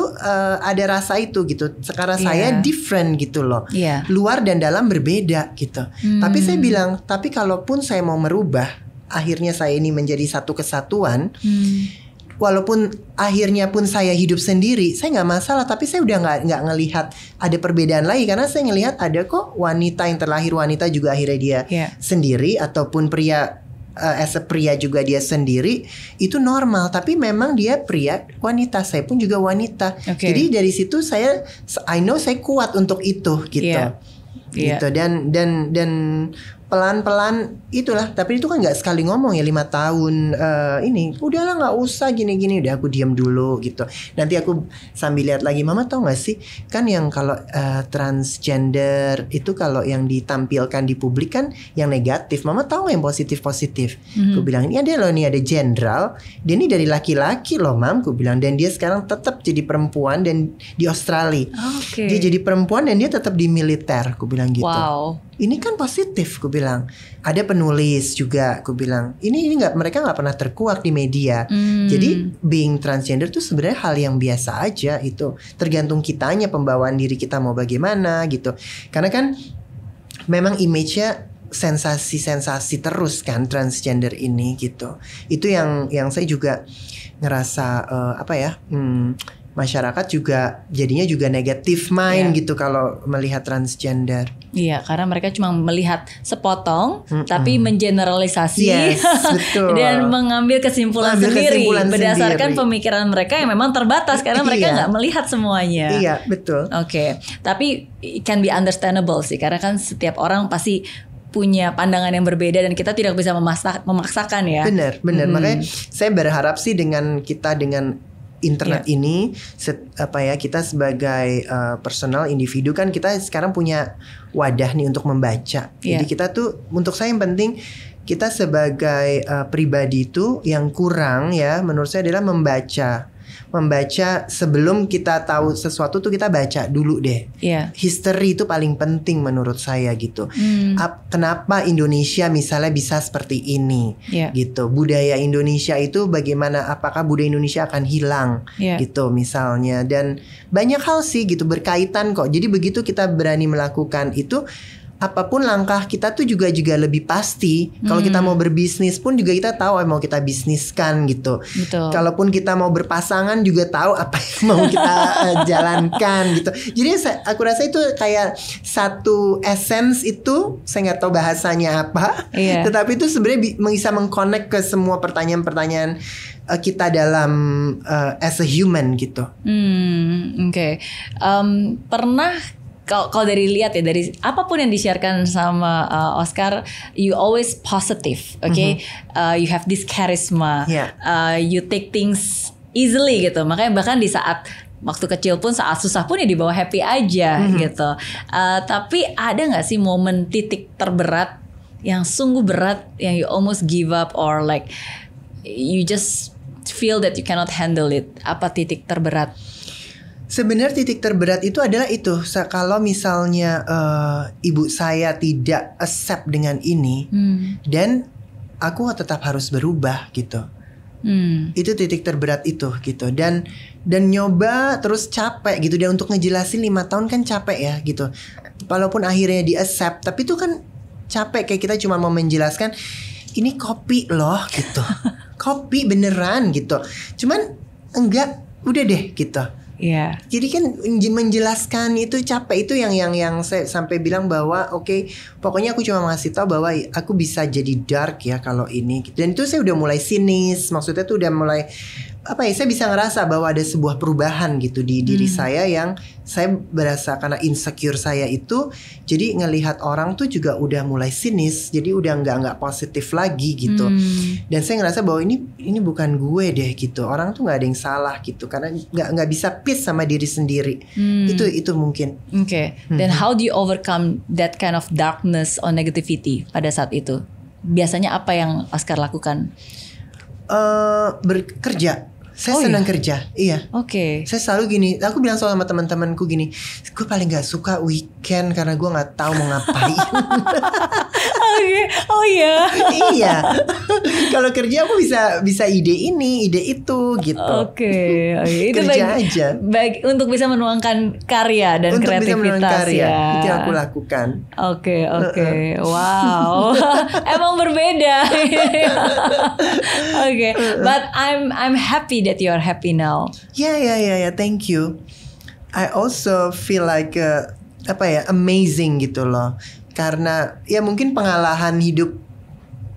ada rasa itu gitu. Sekarang saya different gitu loh. Luar dan dalam berbeda gitu. Tapi saya bilang, tapi kalaupun saya mau merubah, akhirnya saya ini menjadi satu kesatuan. Walaupun akhirnya pun saya hidup sendiri, saya nggak masalah. Tapi saya udah nggak ngelihat ada perbedaan lagi, karena saya ngelihat ada kok wanita yang terlahir wanita juga akhirnya dia sendiri, ataupun pria as a pria juga dia sendiri, itu normal. Tapi memang dia pria wanita, saya pun juga wanita. Jadi dari situ I know saya kuat untuk itu gitu. Gitu. Dan pelan-pelan itulah. Tapi itu kan gak sekali ngomong ya, 5 tahun ini udahlah gak usah gini-gini. Udah aku diam dulu gitu. Nanti aku sambil lihat lagi, Mama tau gak sih, kan yang kalau transgender itu kalau yang ditampilkan di publik kan yang negatif. Mama tau gak yang positif-positif? Aku bilang, ini ada loh, nih ada jenderal, dia ini dari laki-laki loh Mam, aku bilang. Dan dia sekarang tetap jadi perempuan dan di Australia. Dia jadi perempuan dan dia tetap di militer, aku bilang gitu. Ini kan positif, aku bilang. Ada penulis juga, aku bilang. Ini mereka nggak pernah terkuak di media. Jadi being transgender itu sebenarnya hal yang biasa aja itu. Tergantung kitanya, pembawaan diri kita mau bagaimana gitu. Karena kan memang image-nya sensasi-sensasi terus kan transgender ini gitu. Itu yang saya juga ngerasa masyarakat juga jadinya juga negatif mind gitu kalau melihat transgender. Iya, karena mereka cuma melihat sepotong tapi mengeneralisasi betul. Dan mengambil kesimpulan sendiri berdasarkan pemikiran mereka yang memang terbatas karena mereka nggak melihat semuanya. Iya, betul. Tapi it can be understandable sih, karena kan setiap orang pasti punya pandangan yang berbeda dan kita tidak bisa memaksakan ya. Benar. Makanya saya berharap sih dengan internet ini kita sebagai personal individu kan kita sekarang punya wadah nih untuk membaca. Jadi kita tuh, untuk saya yang penting kita sebagai pribadi itu yang kurang ya menurut saya adalah membaca sebelum kita tahu sesuatu tuh kita baca dulu deh. History itu paling penting menurut saya gitu. Kenapa Indonesia misalnya bisa seperti ini gitu. Budaya Indonesia itu bagaimana, apakah budaya Indonesia akan hilang gitu misalnya. Dan banyak hal sih gitu berkaitan kok. Jadi begitu kita berani melakukan itu, apapun langkah kita tuh juga lebih pasti. Kalau kita mau berbisnis pun juga kita tahu mau kita bisniskan gitu. Betul. Kalaupun kita mau berpasangan juga tahu apa yang mau kita jalankan gitu. Jadi aku rasa itu kayak satu essence itu, saya nggak tahu bahasanya apa. Tetapi itu sebenarnya bisa mengconnect ke semua pertanyaan-pertanyaan kita dalam as a human gitu. Oke. Pernah kalau dari lihat ya, dari apapun yang di-sharekan sama Oscar, you always positive, okay? You have this charisma, you take things easily gitu. Makanya bahkan di saat waktu kecil pun, saat susah pun ya dibawa happy aja gitu. Tapi ada nggak sih momen titik terberat yang sungguh berat, yang you almost give up or like you just feel that you cannot handle it? Apa titik terberat? Sebenarnya titik terberat itu adalah itu, kalau misalnya ibu saya tidak accept dengan ini, dan aku tetap harus berubah gitu. Itu titik terberat itu gitu. Dan nyoba terus capek gitu. Dan untuk ngejelasin 5 tahun kan capek ya gitu. Walaupun akhirnya di accept, tapi itu kan capek, kayak kita cuma mau menjelaskan ini kopi loh gitu. Kopi beneran gitu. Cuman enggak, udah deh gitu. Jadi kan menjelaskan itu capek. Itu yang saya sampai bilang bahwa oke, pokoknya aku cuma ngasih tahu bahwa aku bisa jadi dark ya kalau ini. Dan itu saya udah mulai sinis. Maksudnya tuh udah mulai saya bisa ngerasa bahwa ada sebuah perubahan gitu di diri saya, yang saya berasa karena insecure saya itu, jadi ngelihat orang tuh juga udah mulai sinis, jadi udah nggak positif lagi gitu. Dan saya ngerasa bahwa ini bukan gue deh gitu, orang tuh nggak ada yang salah gitu, karena nggak bisa peace sama diri sendiri. Itu mungkin. Then how do you overcome that kind of darkness or negativity pada saat itu? Biasanya apa yang Oscar lakukan? Bekerja. Saya senang kerja, iya. Saya selalu gini, aku bilang sama teman-temanku gini, gue paling gak suka weekend karena gue gak tahu mau ngapain. Iya. Kalau kerja aku bisa ide ini, ide itu gitu. Itu kerja aja. Baik untuk bisa menuangkan karya dan untuk kreativitas, bisa menuangkan karya, ya. itu yang aku lakukan. Wow. Emang berbeda. But I'm happy that you are happy now. Yeah. Thank you. I also feel like amazing gitu loh. Karena ya mungkin pengalaman hidup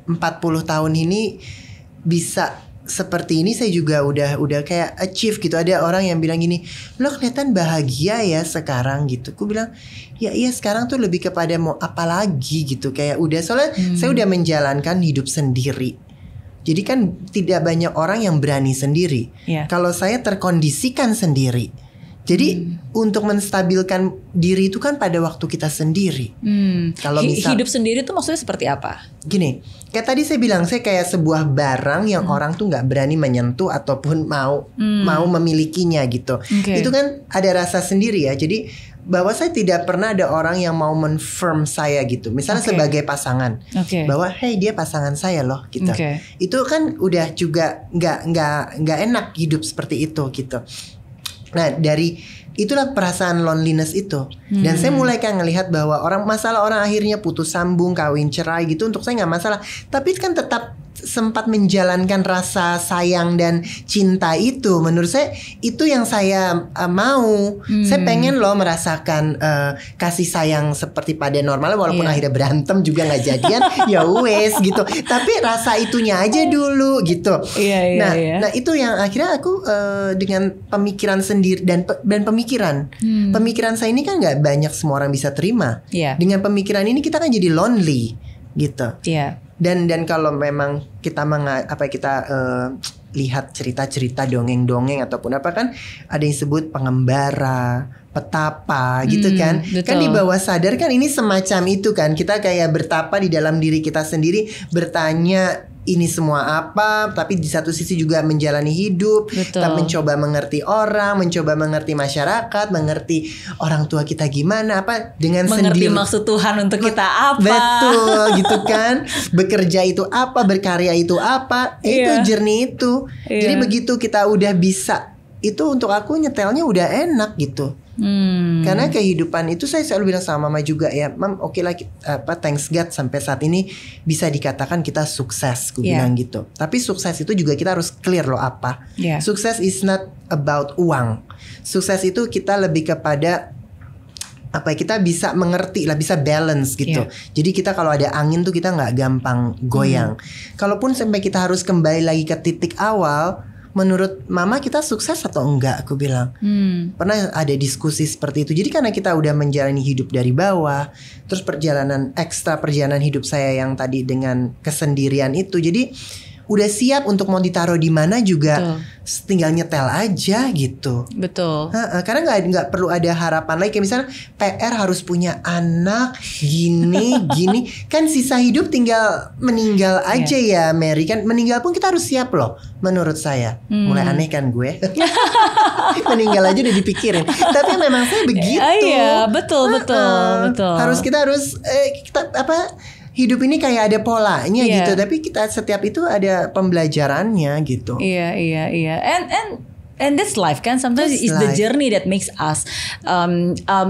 40 tahun ini bisa seperti ini, saya juga udah kayak achieve gitu. Ada orang yang bilang gini, lo kelihatan bahagia ya sekarang gitu. Aku bilang, ya iya sekarang tuh lebih kepada mau apa lagi gitu. Kayak udah, soalnya saya udah menjalankan hidup sendiri. Jadi kan tidak banyak orang yang berani sendiri. Kalau saya terkondisikan sendiri. Jadi untuk menstabilkan diri itu kan pada waktu kita sendiri. Kalau hidup sendiri itu maksudnya seperti apa? Gini, kayak tadi saya bilang, saya kayak sebuah barang yang orang tuh nggak berani menyentuh ataupun mau memilikinya gitu. Itu kan ada rasa sendiri ya. Jadi bahwa saya tidak pernah ada orang yang mau menfirm saya gitu. Misalnya sebagai pasangan, bahwa hey dia pasangan saya loh gitu. Itu kan udah juga nggak enak hidup seperti itu gitu. Nah dari itulah perasaan loneliness itu. Dan saya mulai kan ngelihat bahwa orang akhirnya putus sambung, kawin cerai gitu, untuk saya nggak masalah. Tapi kan tetap sempat menjalankan rasa sayang dan cinta itu. Menurut saya itu yang saya mau. Saya pengen loh merasakan kasih sayang seperti pada normalnya, walaupun akhirnya berantem juga nggak jadian. Ya wes gitu. Tapi rasa itunya aja dulu gitu. Nah itu yang akhirnya aku dengan pemikiran sendiri dan pemikiran. Pemikiran saya ini kan nggak banyak semua orang bisa terima. Dengan pemikiran ini kita kan jadi lonely gitu. Dan kalau memang kita lihat cerita-cerita dongeng-dongeng ataupun apa, kan ada yang sebut pengembara, petapa gitu kan. Kan di bawah sadar kan ini semacam itu kan. Kita kayak bertapa di dalam diri kita sendiri, bertanya ini semua apa, tapi di satu sisi juga menjalani hidup. Kita mencoba mengerti orang, mencoba mengerti masyarakat, mengerti orang tua kita gimana, apa dengan mengerti sendiri. Maksud Tuhan untuk kita apa. Betul gitu kan. Bekerja itu apa, berkarya itu apa, itu journey itu. Jadi begitu kita udah bisa, itu untuk aku nyetelnya udah enak gitu. Karena kehidupan itu saya selalu bilang sama mama juga ya, Mam, oke lah, thanks God sampai saat ini bisa dikatakan kita sukses, aku bilang gitu. Tapi sukses itu juga kita harus clear loh apa. Sukses is not about uang. Sukses itu kita lebih kepada apa ya, kita bisa mengerti lah, bisa balance gitu. Jadi kita kalau ada angin tuh kita nggak gampang goyang. Kalaupun sampai kita harus kembali lagi ke titik awal, menurut mama kita sukses atau enggak, aku bilang. Pernah ada diskusi seperti itu. Jadi karena kita udah menjalani hidup dari bawah, terus perjalanan hidup saya yang tadi dengan kesendirian itu, jadi udah siap untuk mau ditaruh di mana juga. Tinggal nyetel aja gitu. Betul. Karena nggak perlu ada harapan lagi. Kayak misalnya PR harus punya anak gini. Kan sisa hidup tinggal meninggal aja ya, Mary. Kan meninggal pun kita harus siap loh, menurut saya. Mulai aneh kan gue. Meninggal aja udah dipikirin. Tapi memang saya begitu. Iya, betul. Kita harus hidup ini kayak ada polanya gitu, tapi kita setiap itu ada pembelajarannya gitu. Iya. And that's life kan. Sometimes it's the journey that makes us.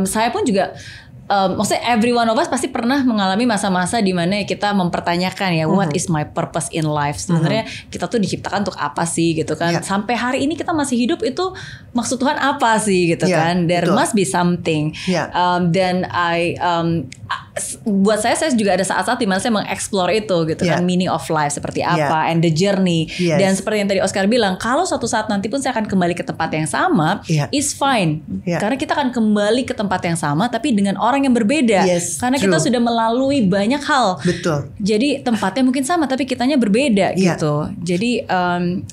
Saya pun juga, maksudnya every one of us pasti pernah mengalami masa-masa di mana kita mempertanyakan ya, what is my purpose in life? Sebenarnya kita tuh diciptakan untuk apa sih gitu kan? Sampai hari ini kita masih hidup, itu maksud Tuhan apa sih gitu kan? There must be something. Dan buat saya juga ada saat-saat dimana saya mengeksplor itu gitu kan, meaning of life seperti apa, and the journey. Dan seperti yang tadi Oscar bilang, kalau suatu saat nanti pun saya akan kembali ke tempat yang sama, it's fine. Karena kita akan kembali ke tempat yang sama tapi dengan orang yang berbeda. Karena kita sudah melalui banyak hal. Betul. Jadi tempatnya mungkin sama tapi kitanya berbeda gitu. Jadi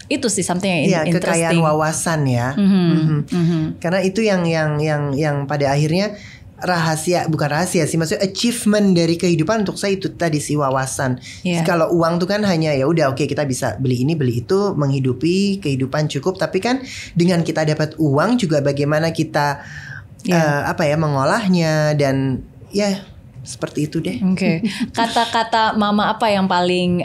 itu sih something yang interesting. Kekayaan wawasan ya. Karena itu yang pada akhirnya bukan rahasia sih, maksudnya achievement dari kehidupan untuk saya itu tadi sih, wawasan. Kalau uang tuh kan hanya ya udah oke, kita bisa beli ini beli itu, menghidupi kehidupan cukup. Tapi kan dengan kita dapat uang juga bagaimana kita mengolahnya, dan ya seperti itu deh. Kata-kata mama apa yang paling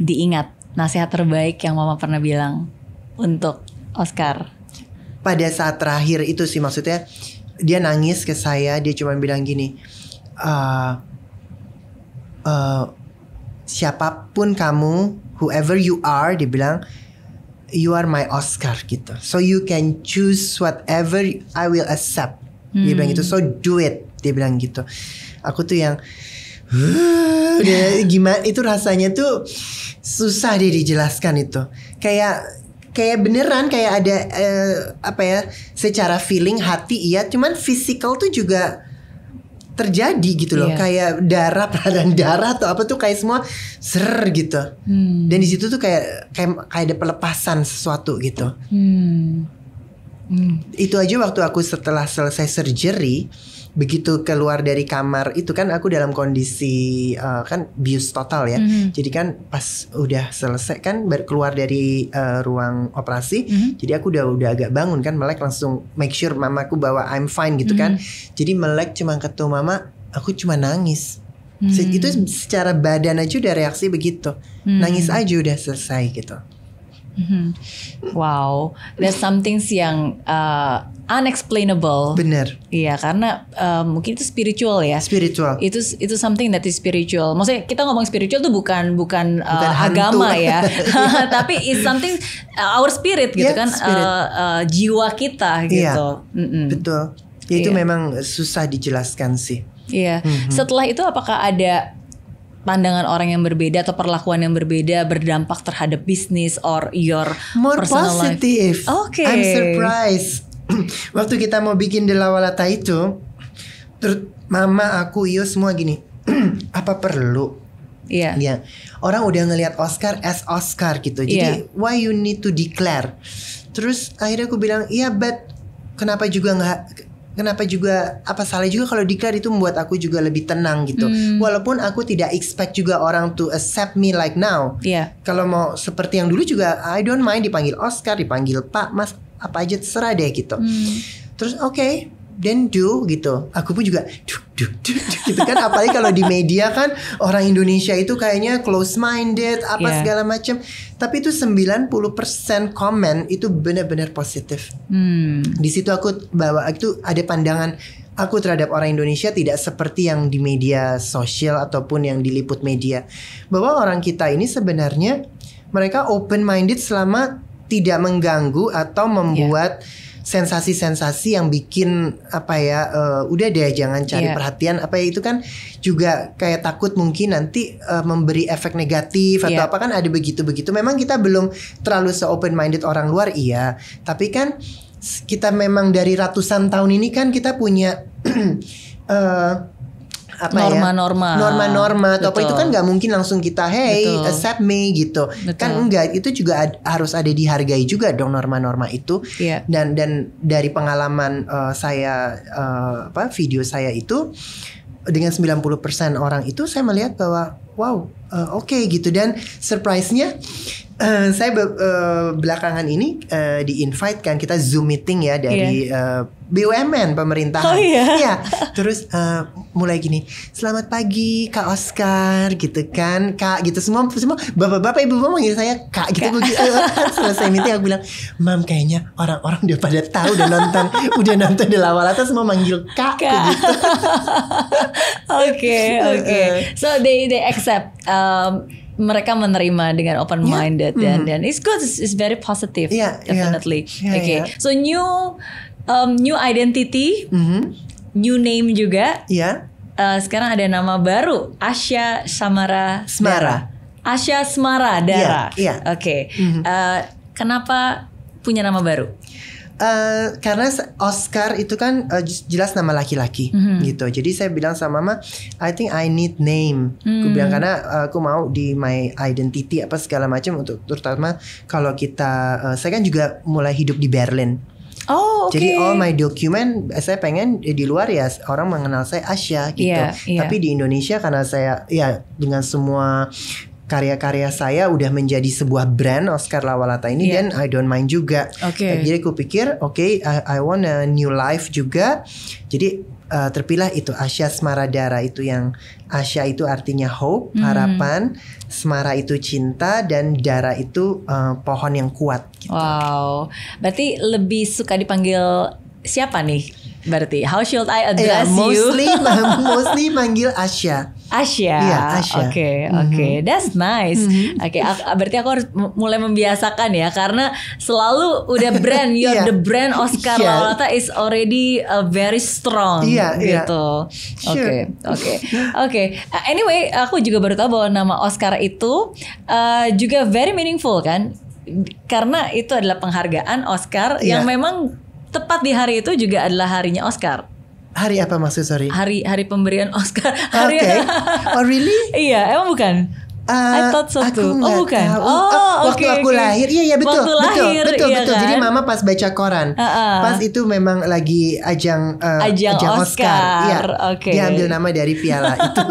diingat, nasihat terbaik yang mama pernah bilang untuk Oscar? Pada saat terakhir itu sih, maksudnya dia nangis ke saya, dia cuma bilang gini, siapapun kamu, whoever you are, dia bilang, you are my Oscar gitu. So you can choose whatever I will accept. Dia bilang gitu, so do it. Dia bilang gitu. Aku tuh yang gimana itu rasanya tuh susah deh dijelaskan itu. Kayak beneran kayak ada secara feeling hati iya, cuman physical tuh juga terjadi gitu loh. Kayak peradan darah atau apa tuh kayak semua gitu. Dan di situ tuh kayak ada pelepasan sesuatu gitu. Itu aja waktu aku setelah selesai surgery, begitu keluar dari kamar itu kan aku dalam kondisi kan bius total ya. Jadi kan pas udah selesai kan keluar dari ruang operasi, jadi aku udah agak bangun kan, Melek langsung make sure mamaku bahwa I'm fine gitu kan. Jadi Melek cuma ketemu mama, aku cuma nangis. Itu secara badan aja udah reaksi begitu. Nangis aja udah selesai gitu. Wow, there's something yang unexplainable. Bener. Iya, karena mungkin itu spiritual ya. Spiritual. Itu something that is spiritual. Maksudnya kita ngomong spiritual tuh bukan agama ya, tapi it's something our spirit gitu kan, jiwa kita gitu. Betul. Ya, itu memang susah dijelaskan sih. Iya. Setelah itu apakah ada pandangan orang yang berbeda atau perlakuan yang berbeda berdampak terhadap bisnis or your more personal positive life? I'm surprised. Waktu kita mau bikin Delawalata itu, terus mama aku Iyo semua gini, apa perlu? Ya, orang udah ngelihat Oscar as Oscar gitu. Jadi why you need to declare? Terus akhirnya aku bilang, iya but kenapa juga apa salah juga kalau declare, itu membuat aku juga lebih tenang gitu. Walaupun aku tidak expect juga orang to accept me like now. Kalau mau seperti yang dulu juga I don't mind dipanggil Oscar, dipanggil Pak, Mas, apa aja terserah deh gitu. Terus oke, then do gitu. Aku pun juga do gitu kan. Apalagi kalau di media kan orang Indonesia itu kayaknya close minded apa segala macam. Tapi itu 90% komen itu benar-benar positif. Di situ aku bawa itu ada pandangan aku terhadap orang Indonesia tidak seperti yang di media sosial ataupun yang diliput media. Bahwa orang kita ini sebenarnya mereka open minded selama tidak mengganggu atau membuat sensasi-sensasi yang bikin udah deh jangan cari perhatian itu kan juga kayak takut mungkin nanti memberi efek negatif atau apa kan ada begitu-begitu. Memang kita belum terlalu se-open minded orang luar tapi kan kita memang dari ratusan tahun ini kan kita punya norma-norma atau apa itu kan nggak mungkin langsung kita accept me gitu. Kan enggak, itu juga harus ada dihargai juga dong norma-norma itu. Dan dari pengalaman saya video saya itu dengan 90% orang itu saya melihat bahwa wow, oke gitu. Dan surprise-nya saya belakangan ini di-invite kan kita Zoom meeting ya dari BUMN pemerintahan. Iya. Terus mulai gini, selamat pagi Kak Oscar gitu kan, Kak gitu semua bapak-bapak ibu-ibu manggil saya Kak gitu. Selesai meeting aku bilang, Mam kayaknya orang-orang udah pada tahu udah nonton di awal atas semua manggil Kak. Gitu. Oke. So they accept. Mereka menerima dengan open minded dan it's good, it's very positive, definitely. So new identity, new name juga. Sekarang ada nama baru, Asya Smara Dara. Kenapa punya nama baru? Karena Oscar itu kan jelas nama laki-laki gitu. Jadi saya bilang sama Mama, I think I need name. Aku bilang karena aku mau di my identity apa segala macam untuk terutama kalau kita saya kan juga mulai hidup di Berlin. Jadi all my document saya pengen di luar ya orang mengenal saya Asya gitu. Tapi di Indonesia karena saya dengan semua karya-karya saya udah menjadi sebuah brand Oscar Lawalata ini dan I don't mind juga. Jadi aku pikir I want a new life juga. Jadi terpilih itu Asya Smara Dara, itu yang Asya itu artinya hope, harapan, Smara itu cinta, dan Dara itu pohon yang kuat gitu. Wow. Berarti lebih suka dipanggil siapa nih? Berarti how should I address you? Mostly manggil Asya. Asya. Oke. That's nice. Berarti aku harus mulai membiasakan ya, karena selalu udah brand the brand Oscar Lawalata is already very strong gitu. Oke. Anyway, aku juga baru tahu bahwa nama Oscar itu juga very meaningful kan? Karena itu adalah penghargaan Oscar yang memang tepat di hari itu juga adalah harinya Oscar. Hari apa maksud sorry? Hari pemberian Oscar. Oh really? Iya, emang bukan? I thought so too. Bukan. Waktu aku lahir, betul. Kan? Jadi Mama pas baca koran, pas itu memang lagi ajang Oscar. Dia ambil nama dari piala itu.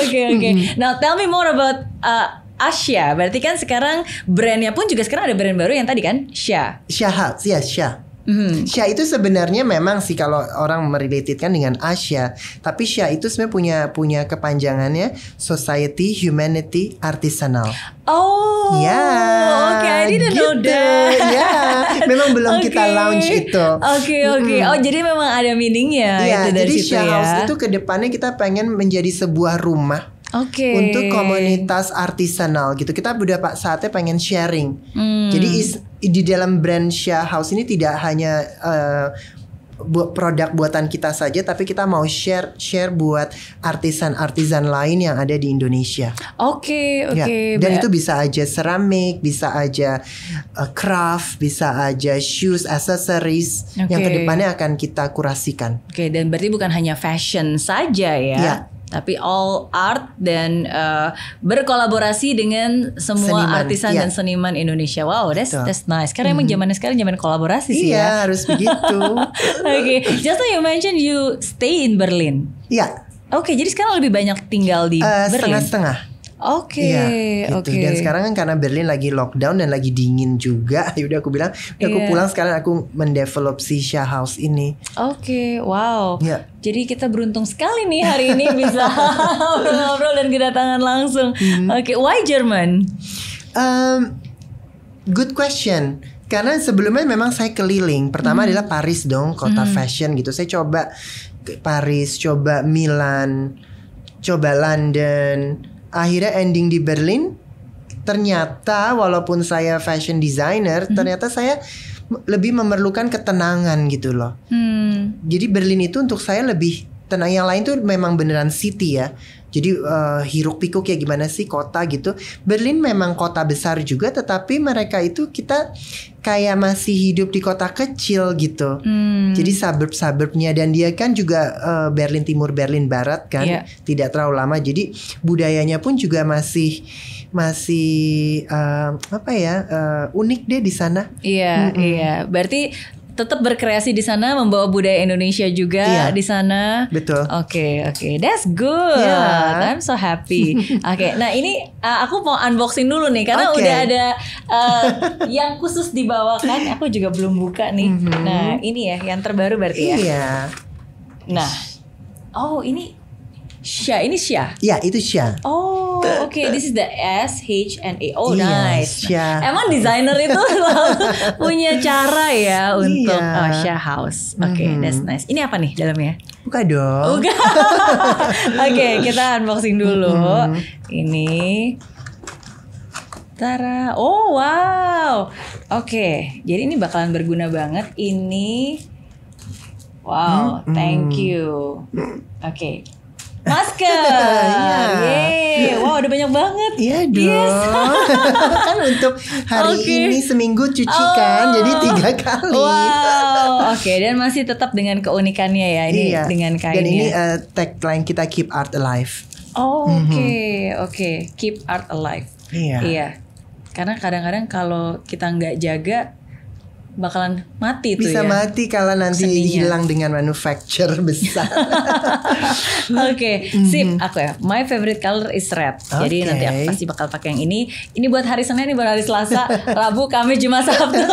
Oke. Now tell me more about Asya. Berarti kan sekarang brandnya pun juga sekarang ada brand baru yang tadi kan Sya. Sya. Sya itu sebenarnya memang sih kalau orang merelatedkan dengan Asya, tapi Sya itu sebenarnya punya kepanjangannya Society Humanity Artisanal. I didn't know that. Memang belum kita launch itu. Oke. Jadi memang ada meaningnya itu dari jadi situ Sya ya. House itu kedepannya kita pengen menjadi sebuah rumah. Untuk komunitas artisanal gitu. Kita udah saatnya pengen sharing. Jadi di dalam brand Sya House ini tidak hanya produk buatan kita saja, tapi kita mau share buat artisan lain yang ada di Indonesia. Dan itu bisa aja ceramik, bisa aja craft, bisa aja shoes, accessories yang kedepannya akan kita kurasikan. Dan berarti bukan hanya fashion saja ya. Tapi all art dan berkolaborasi dengan semua artisan dan seniman Indonesia. Wow, that's nice. Karena emang zamannya sekarang zaman kolaborasi sih ya. Iya, harus begitu. Just now you mentioned you stay in Berlin. Iya. Jadi sekarang lebih banyak tinggal di Berlin. Setengah-setengah. Oke, Iya, gitu. Dan sekarang kan karena Berlin lagi lockdown dan lagi dingin juga, yaudah aku bilang, aku pulang sekarang aku mendevelop si Shah House ini. Oke, wow. Iya. Jadi kita beruntung sekali nih hari ini bisa ngobrol dan kedatangan langsung. Oke, why Jerman? Good question. Karena sebelumnya memang saya keliling. Pertama adalah Paris dong, kota fashion gitu. Saya coba ke Paris, coba Milan, coba London. Akhirnya ending di Berlin. Ternyata walaupun saya fashion designer, ternyata saya lebih memerlukan ketenangan gitu loh. Jadi Berlin itu untuk saya lebih tenang. Yang lain tuh memang beneran city ya. Jadi hiruk pikuk ya gimana sih kota gitu. Berlin memang kota besar juga, tetapi mereka itu kita kayak masih hidup di kota kecil gitu. Jadi suburb-suburbnya, dan dia kan juga Berlin Timur, Berlin Barat kan, tidak terlalu lama. Jadi budayanya pun juga masih apa ya, unik deh di sana. Iya, iya. Berarti tetap berkreasi di sana, membawa budaya Indonesia juga di sana. Betul. Oke, that's good. I'm so happy. Oke, nah ini aku mau unboxing dulu nih karena udah ada yang khusus dibawakan. Aku juga belum buka nih. Nah, ini ya yang terbaru berarti ya. Iya. Nah, ini Shah, ini Shah. Ya, itu Shah. Oh, oke. This is the S-H-N-A. Oh, Iya, nice. Shah. Emang desainer itu punya cara ya untuk Shah House. Oke, that's nice. Ini apa nih dalamnya? Buka dong. Buka. Oke, kita unboxing dulu. Ini. Tara. Oh, wow. Oke, jadi ini bakalan berguna banget. Ini. Wow, thank you. Oke. Masker. Yeay. Wow, udah banyak banget. Iya dong. Yes. Kan untuk hari ini seminggu cuci kan, jadi 3 kali. Wow. Oke, dan masih tetap dengan keunikannya ya ini dengan kainnya. Dan ini tagline kita, Keep Art Alive. Oh, oke. Keep art alive. Iya. Karena kadang-kadang kalau kita nggak jaga bakalan mati tuh bisa mati kalau nanti hilang dengan manufacture besar. Oke, sip. Aku ya, my favorite color is red. Jadi nanti aku pasti bakal pakai yang ini. Ini buat hari Senin, ini buat hari Selasa, Rabu, Kamis, Jumat, Sabtu.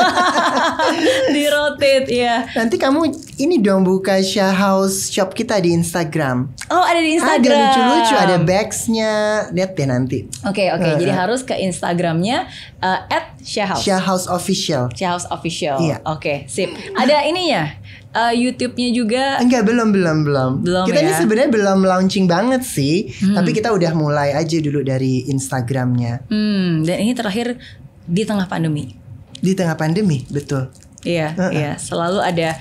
Di rotate ya. Nanti kamu ini dong buka Shah House shop kita di Instagram. Oh, ada di Instagram. Ada lucu-lucu, ada bagsnya. Lihat deh nanti. Oke. Jadi harus ke Instagramnya @Shah House. Shah House Official. Shah House Official. Iya. Oke, sip. Ada ininya. YouTube-nya juga. Enggak, belum. Kita ini sebenarnya belum launching banget sih. Tapi kita udah mulai aja dulu dari Instagramnya. Dan ini terakhir di tengah pandemi. Di tengah pandemi, betul. Iya. Selalu ada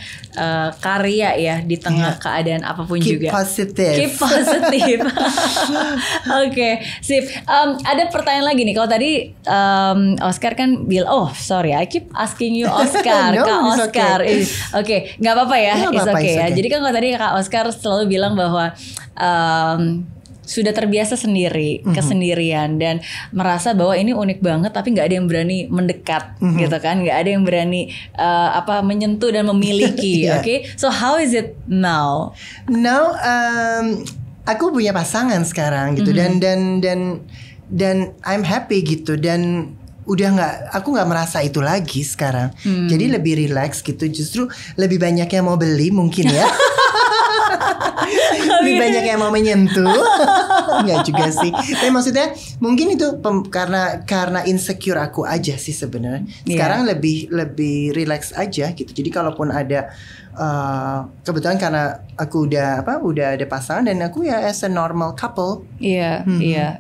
karya ya di tengah keadaan apapun juga. Keep positive. Oke, sip. Ada pertanyaan lagi nih. Kalau tadi Oscar kan bilang, I keep asking you Oscar, No, Kak Oscar. Okay. Oke, nggak apa-apa ya. It's okay ya. Jadi kan kalau tadi Kak Oscar selalu bilang bahwa sudah terbiasa kesendirian dan merasa bahwa ini unik banget, tapi nggak ada yang berani mendekat gitu kan, nggak ada yang berani menyentuh dan memiliki. Oke, so how is it now? Now aku punya pasangan sekarang gitu, dan I'm happy gitu, dan aku nggak merasa itu lagi sekarang. Jadi lebih relax gitu, justru lebih banyak yang mau beli mungkin ya. Lebih banyak yang mau menyentuh. Enggak juga sih. Tapi maksudnya mungkin itu karena insecure aku aja sih sebenarnya. Sekarang lebih relax aja gitu. Jadi kalaupun ada kebetulan karena aku udah ada pasangan, dan aku ya as a normal couple. Iya.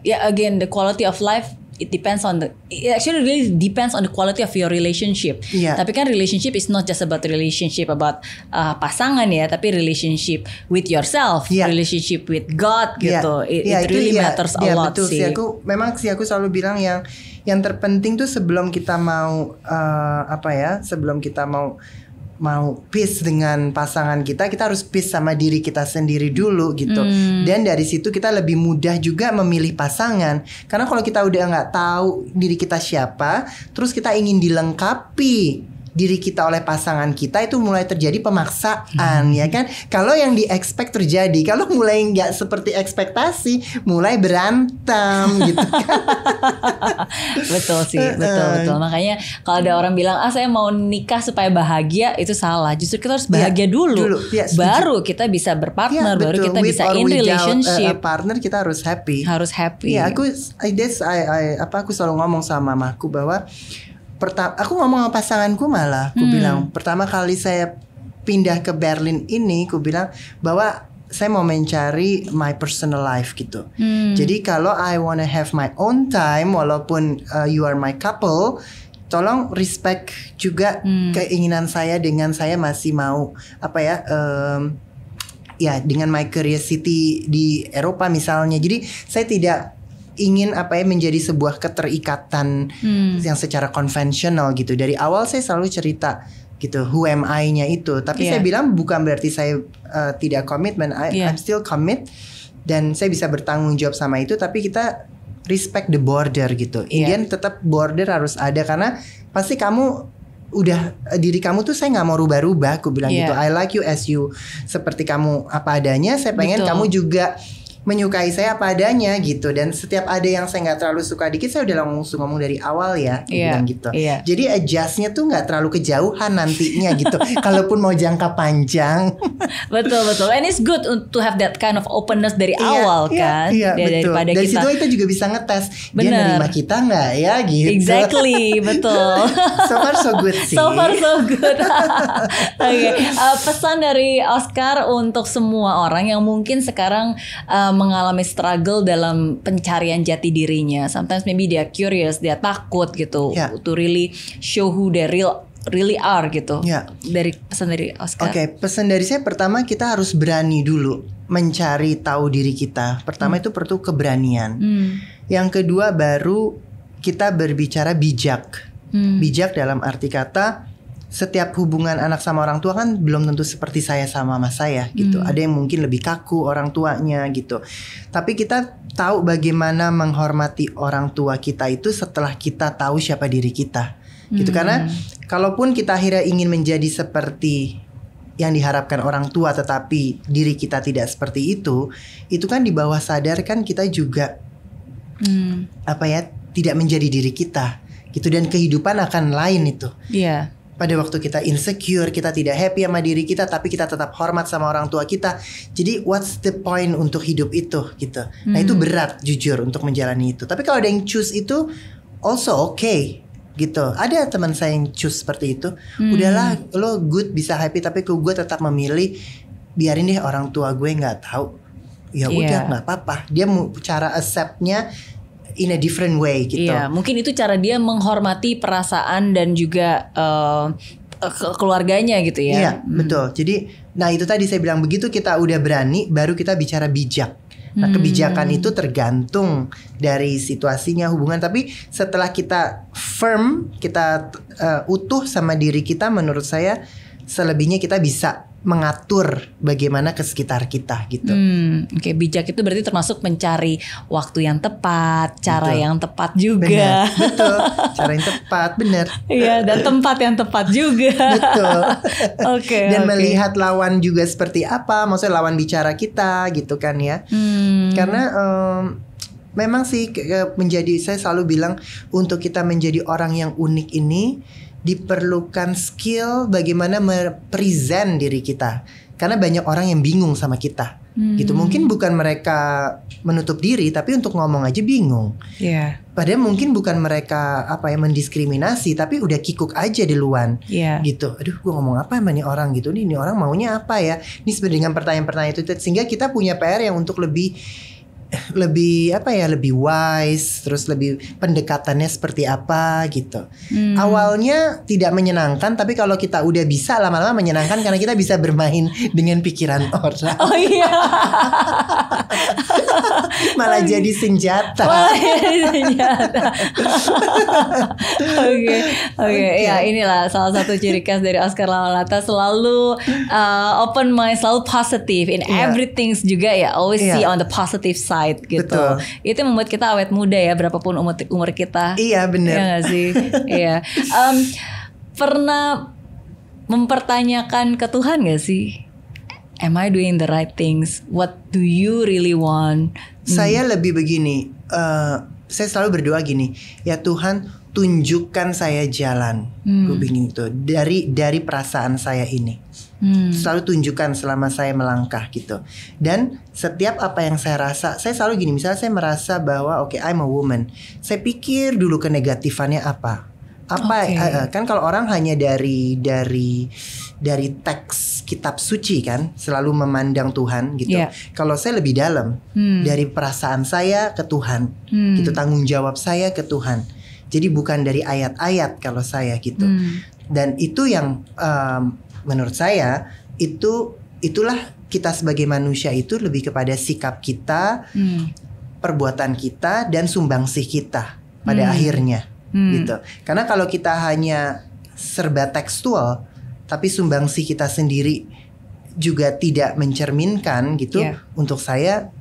Ya, again, the quality of life, it actually really depends on the quality of your relationship. Tapi kan relationship is not just about relationship about pasangan ya, tapi relationship with yourself, relationship with God gitu. It really matters a lot betul sih. Aku selalu bilang yang terpenting tuh sebelum kita mau sebelum kita mau peace dengan pasangan kita harus peace sama diri kita sendiri dulu gitu. Dan dari situ kita lebih mudah juga memilih pasangan. Karena kalau kita udah nggak tahu diri kita siapa, terus kita ingin dilengkapi diri kita oleh pasangan kita itu mulai terjadi pemaksaan ya kan. Kalau yang di-expect terjadi, kalau mulai nggak seperti ekspektasi, mulai berantem gitu kan. Betul sih, betul. Makanya kalau ada orang bilang saya mau nikah supaya bahagia, itu salah. Justru kita harus bahagia dulu. Ya, baru kita bisa berpartner, baru kita bisa in relationship. Partner kita harus happy. Harus happy. Ya, aku selalu ngomong sama mamaku bahwa aku ngomong sama pasanganku malah, aku bilang pertama kali saya pindah ke Berlin ini, aku bilang bahwa saya mau mencari my personal life gitu. Jadi kalau I wanna have my own time, walaupun you are my couple, tolong respect juga keinginan saya dengan saya masih mau dengan my curiosity di Eropa misalnya. Jadi saya tidak ingin menjadi sebuah keterikatan yang secara konvensional gitu. Dari awal saya selalu cerita gitu, who am I-nya itu. Tapi saya bilang bukan berarti saya tidak komitmen. I'm still commit dan saya bisa bertanggung jawab sama itu. Tapi kita respect the border gitu. Indian tetap border harus ada karena pasti kamu diri kamu tuh saya nggak mau rubah-rubah. Aku bilang gitu. I like you as you, seperti kamu apa adanya. Saya pengen kamu juga menyukai saya apa adanya gitu. Dan setiap ada yang saya nggak terlalu suka dikit, saya udah langsung ngomong dari awal ya, bilang gitu. Jadi adjustnya tuh nggak terlalu kejauhan nantinya gitu. Kalaupun mau jangka panjang. Betul. And it's good to have that kind of openness dari awal kan. Betul. Dari situ kita juga bisa ngetes. Dia nerima kita nggak ya gitu. Exactly, betul. So far so good sih. So far so good. Okay. Pesan dari Oscar untuk semua orang yang mungkin sekarang mengalami struggle dalam pencarian jati dirinya. Sometimes maybe dia curious, dia takut gitu to really show who they really are gitu. Dari pesan dari Oscar. Pesan dari saya pertama, kita harus berani dulu mencari tahu diri kita. Pertama itu perlu keberanian. Yang kedua baru kita berbicara bijak. Bijak dalam arti kata, setiap hubungan anak sama orang tua kan belum tentu seperti saya sama mas saya gitu. Ada yang mungkin lebih kaku orang tuanya gitu. Tapi kita tahu bagaimana menghormati orang tua kita itu setelah kita tahu siapa diri kita gitu. Karena kalaupun kita akhirnya ingin menjadi seperti yang diharapkan orang tua tetapi diri kita tidak seperti itu kan di bawah sadar kan kita juga tidak menjadi diri kita gitu. Dan kehidupan akan lain itu. Pada waktu kita insecure, kita tidak happy sama diri kita, tapi kita tetap hormat sama orang tua kita. Jadi what's the point untuk hidup itu gitu. Nah itu berat jujur untuk menjalani itu. Tapi kalau ada yang choose itu also okay gitu. Ada teman saya yang choose seperti itu. Udahlah lo good bisa happy, tapi gue tetap memilih biarin deh orang tua gue nggak tahu. Ya udah nggak apa-apa. Dia cara acceptnya in a different way gitu. Mungkin itu cara dia menghormati perasaan dan juga keluarganya gitu ya. Betul. Jadi, nah itu tadi saya bilang begitu kita udah berani, baru kita bicara bijak. Nah kebijakan itu tergantung dari situasinya hubungan. Tapi setelah kita firm, kita utuh sama diri kita, menurut saya selebihnya kita bisa mengatur bagaimana ke sekitar kita gitu. Bijak itu berarti termasuk mencari waktu yang tepat, cara yang tepat juga. Betul, cara yang tepat, benar. Dan tempat yang tepat juga. Betul. Dan melihat lawan juga seperti apa, maksudnya lawan bicara kita gitu kan ya. Karena memang sih saya selalu bilang untuk kita menjadi orang yang unik ini diperlukan skill bagaimana present diri kita. Karena banyak orang yang bingung sama kita gitu. Mungkin bukan mereka menutup diri, tapi untuk ngomong aja bingung. Padahal mungkin bukan mereka mendiskriminasi, tapi udah kikuk aja duluan gitu. Aduh gue ngomong apa sama nih orang gitu. Ini orang maunya apa ya. Ini sebenarnya dengan pertanyaan-pertanyaan itu. Sehingga kita punya PR yang untuk lebih wise, terus lebih pendekatannya seperti apa gitu. Awalnya tidak menyenangkan, tapi kalau kita udah bisa lama-lama menyenangkan karena kita bisa bermain dengan pikiran orang. Malah jadi senjata. Ya inilah salah satu ciri khas dari Oscar Lawalata, selalu open mind, selalu positive in everything juga ya. Always see on the positive side. Gitu. Betul. Itu membuat kita awet muda ya, berapapun umur kita. Iya benar. Iya gak sih? Iya. pernah mempertanyakan ke Tuhan gak sih? Am I doing the right things? What do you really want? Saya lebih begini, saya selalu berdoa gini, ya Tuhan tunjukkan saya jalan. Gue bingung itu dari perasaan saya ini. Selalu tunjukkan selama saya melangkah gitu. Dan setiap apa yang saya rasa, saya selalu gini, misalnya saya merasa bahwa oke, I'm a woman, saya pikir dulu ke negatifannya apa. Kan kalau orang hanya dari teks kitab suci kan selalu memandang Tuhan gitu. Kalau saya lebih dalam dari perasaan saya ke Tuhan, gitu, tanggung jawab saya ke Tuhan. Jadi bukan dari ayat-ayat kalau saya gitu. Dan itu yang menurut saya itulah kita sebagai manusia itu lebih kepada sikap kita, perbuatan kita dan sumbangsih kita pada akhirnya. Gitu. Karena kalau kita hanya serba tekstual tapi sumbangsih kita sendiri juga tidak mencerminkan gitu, untuk saya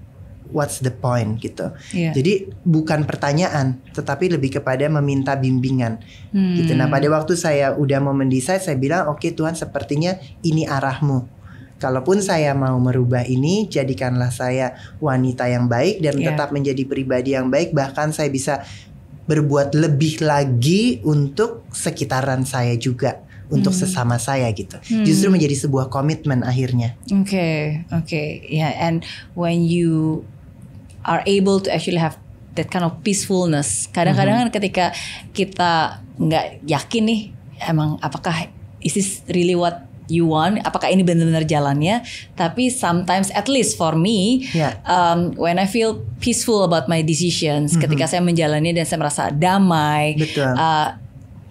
what's the point gitu. Jadi bukan pertanyaan tetapi lebih kepada meminta bimbingan gitu. Nah pada waktu saya udah mau mendesain, saya bilang oke, Tuhan sepertinya ini arahmu. Kalaupun saya mau merubah ini, jadikanlah saya wanita yang baik dan tetap menjadi pribadi yang baik. Bahkan saya bisa berbuat lebih lagi untuk sekitaran saya juga, untuk sesama saya gitu. Justru menjadi sebuah komitmen akhirnya. Okay. Yeah, and when you are able to actually have that kind of peacefulness, kadang-kadang kan ketika kita nggak yakin nih, emang apakah is this really what you want, apakah ini benar-benar jalannya, tapi sometimes at least for me, when I feel peaceful about my decisions, ketika saya menjalani dan saya merasa damai,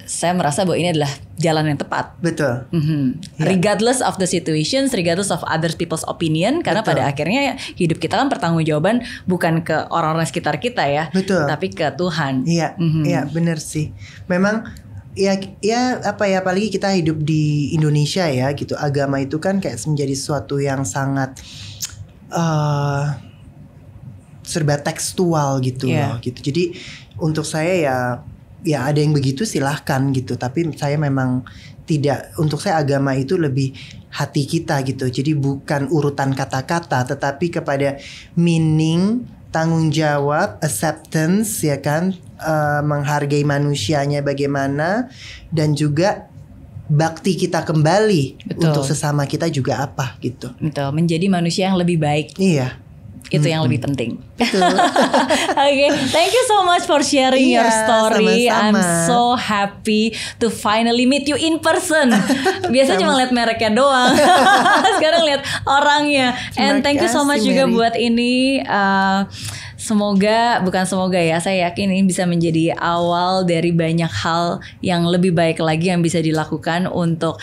saya merasa bahwa ini adalah jalan yang tepat. Betul. Regardless of the situations, regardless of other people's opinion, karena pada akhirnya hidup kita kan pertanggungjawaban bukan ke orang-orang sekitar kita ya, tapi ke Tuhan. Iya, benar sih. Memang ya apalagi kita hidup di Indonesia ya gitu. Agama itu kan kayak menjadi sesuatu yang sangat serba tekstual gitu loh gitu. Jadi untuk saya ya ada yang begitu silahkan gitu, tapi saya memang tidak. Untuk saya agama itu lebih hati kita gitu. Jadi bukan urutan kata-kata tetapi kepada meaning, tanggung jawab, acceptance ya kan, menghargai manusianya bagaimana, dan juga bakti kita kembali untuk sesama kita juga apa gitu. Betul, menjadi manusia yang lebih baik. Iya. Itu yang lebih penting. Betul. Okay, thank you so much for sharing your story. Sama-sama. I'm so happy to finally meet you in person. Biasanya cuma lihat mereknya doang. Sekarang lihat orangnya. And thank you so much juga buat ini. Semoga saya yakin ini bisa menjadi awal dari banyak hal yang lebih baik lagi yang bisa dilakukan untuk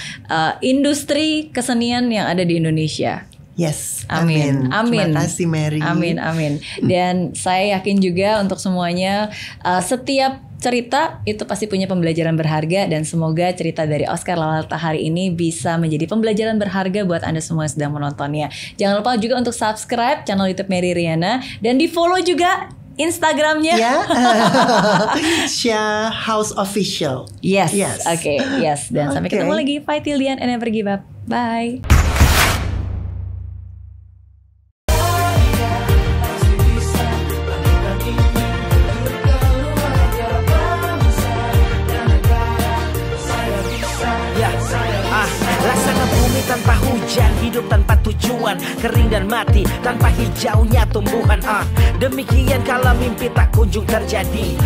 industri kesenian yang ada di Indonesia. Yes, amin. Terima kasih Mary. Amin. Dan saya yakin juga untuk semuanya, setiap cerita itu pasti punya pembelajaran berharga, dan semoga cerita dari Oscar Lalata hari ini bisa menjadi pembelajaran berharga buat Anda semua yang sedang menontonnya. Jangan lupa juga untuk subscribe channel YouTube Mary Riana dan di follow juga Instagramnya. Syah House Official. Yes. Okay. Yes. Dan sampai ketemu lagi. Fight till the end and never give up. Bye. Tanpa hujan, hidup tanpa tujuan, kering dan mati tanpa hijaunya tumbuhan. Demikian kalau mimpi tak kunjung terjadi,